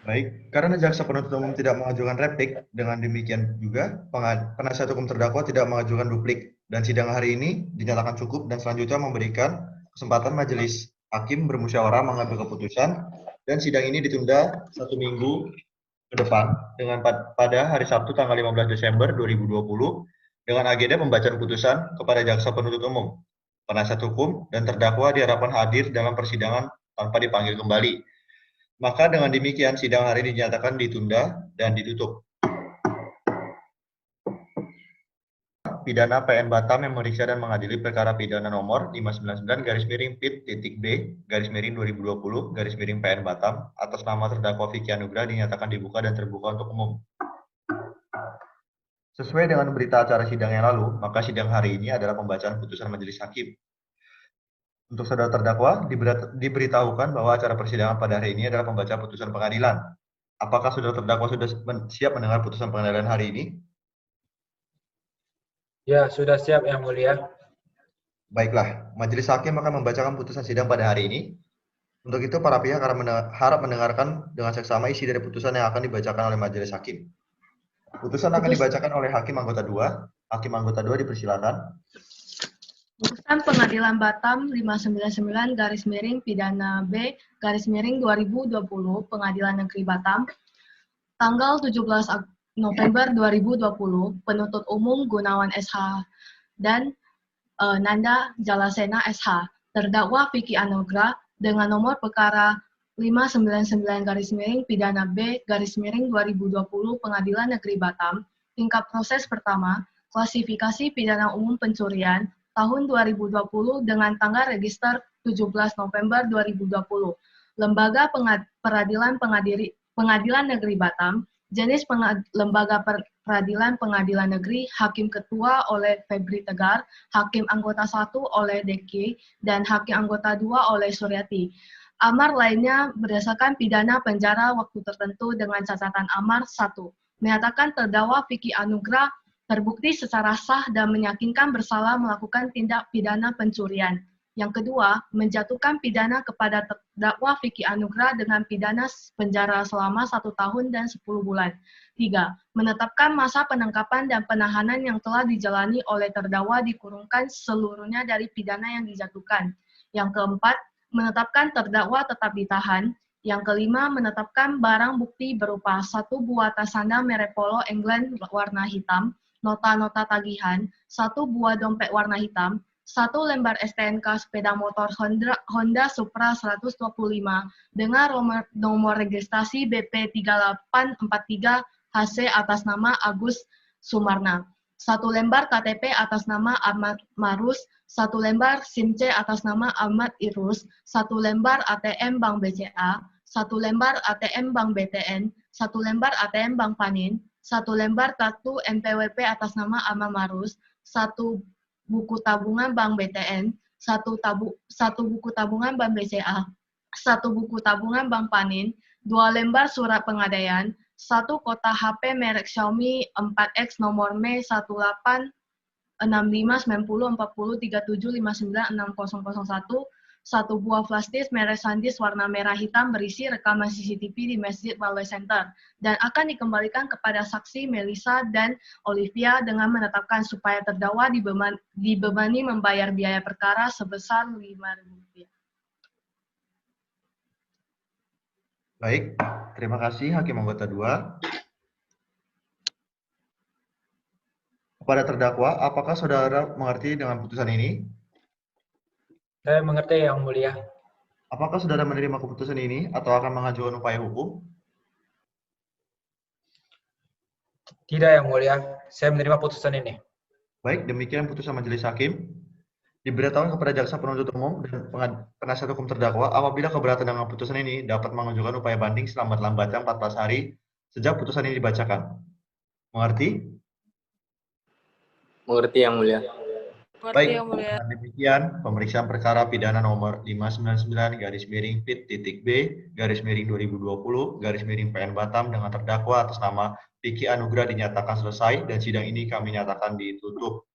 Baik, karena jaksa penuntut umum tidak mengajukan replik, dengan demikian juga penasihat hukum terdakwa tidak mengajukan duplik, dan sidang hari ini dinyatakan cukup dan selanjutnya memberikan kesempatan majelis hakim bermusyawarah mengambil keputusan, dan sidang ini ditunda 1 minggu ke depan dengan pada hari Sabtu tanggal 15 Desember 2020 dengan agenda pembacaan putusan kepada jaksa penuntut umum, penasihat hukum, dan terdakwa diharapkan hadir dalam persidangan tanpa dipanggil kembali. Maka dengan demikian sidang hari ini dinyatakan ditunda dan ditutup. Pidana PN Batam yang memeriksa dan mengadili perkara pidana nomor 599/PIT-D/2020/PN Batam atas nama terdakwa Vicky Anugrah dinyatakan dibuka dan terbuka untuk umum. Sesuai dengan berita acara sidang yang lalu, maka sidang hari ini adalah pembacaan putusan majelis hakim. Untuk saudara terdakwa, diberitahukan bahwa acara persidangan pada hari ini adalah pembacaan putusan pengadilan. Apakah saudara terdakwa sudah siap mendengar putusan pengadilan hari ini? Ya, sudah siap Yang Mulia. Baiklah, majelis hakim akan membacakan putusan sidang pada hari ini. Untuk itu, para pihak harap mendengarkan dengan seksama isi dari putusan yang akan dibacakan oleh majelis hakim. Putusan akan dibacakan oleh Hakim Anggota 2. Hakim Anggota 2 dipersilakan. Putusan Pengadilan Batam 599/Pidana B/2020 Pengadilan Negeri Batam tanggal 17 November 2020 penuntut umum Gunawan SH dan Nanda Jalasena SH terdakwa Vicky Anugrah dengan nomor perkara 599/Pidana B/2020 Pengadilan Negeri Batam tingkat proses pertama klasifikasi pidana umum pencurian tahun 2020 dengan tanggal register 17 November 2020. Lembaga Peradilan Pengadilan Negeri Batam, jenis Lembaga Peradilan Pengadilan Negeri, Hakim Ketua oleh Febri Tegar, Hakim Anggota 1 oleh Deki, dan Hakim Anggota 2 oleh Suryati. Amar lainnya berdasarkan pidana penjara waktu tertentu dengan catatan amar 1. Menyatakan terdakwa Vicky Anugrah terbukti secara sah dan meyakinkan bersalah melakukan tindak pidana pencurian. Yang kedua, menjatuhkan pidana kepada terdakwa Vicky Anugrah dengan pidana penjara selama 1 tahun dan 10 bulan. 3. Menetapkan masa penangkapan dan penahanan yang telah dijalani oleh terdakwa dikurungkan seluruhnya dari pidana yang dijatuhkan. Yang keempat, menetapkan terdakwa tetap ditahan. Yang kelima, menetapkan barang bukti berupa 1 buah tas sandal merek Polo England warna hitam, nota-nota tagihan, 1 buah dompet warna hitam, 1 lembar STNK sepeda motor Honda Supra 125 dengan nomor registrasi BP 3843 HC atas nama Agus Sumarna, 1 lembar KTP atas nama Ahmad Marus, 1 lembar SIM C atas nama Ahmad Irus, 1 lembar ATM Bank BCA, 1 lembar ATM Bank BTN, 1 lembar ATM Bank Panin, 1 lembar kartu NPWP atas nama Ahmad Marus, 1 buku tabungan Bank BTN, 1 buku tabungan Bank BCA, 1 buku tabungan Bank Panin, 2 lembar surat pengadaian, 1 kotak HP merek Xiaomi 4X nomor M 1865904037596001, 1 buah flash disk merek SanDisk warna merah hitam berisi rekaman CCTV di Masjid Balai Center dan akan dikembalikan kepada saksi Melissa dan Olivia dengan menetapkan supaya terdakwa dibebani membayar biaya perkara sebesar Rp5.000. Baik, terima kasih Hakim Anggota 2. Kepada terdakwa, apakah saudara mengerti dengan putusan ini? Saya mengerti Yang Mulia. Apakah saudara menerima keputusan ini atau akan mengajukan upaya hukum? Tidak Yang Mulia, saya menerima putusan ini. Baik, demikian putusan majelis hakim. Diberitahukan kepada jaksa penuntut umum dan penasihat hukum terdakwa apabila keberatan dengan putusan ini dapat mengajukan upaya banding selambat-lambatnya 14 hari sejak putusan ini dibacakan. Mengerti? Mengerti Yang Mulia. Mengerti Baik, Yang Mulia. dengan demikian pemeriksaan perkara pidana nomor 599-B/P.B/2020-PN Batam dengan terdakwa atas nama Vicky Anugrah dinyatakan selesai dan sidang ini kami nyatakan ditutup.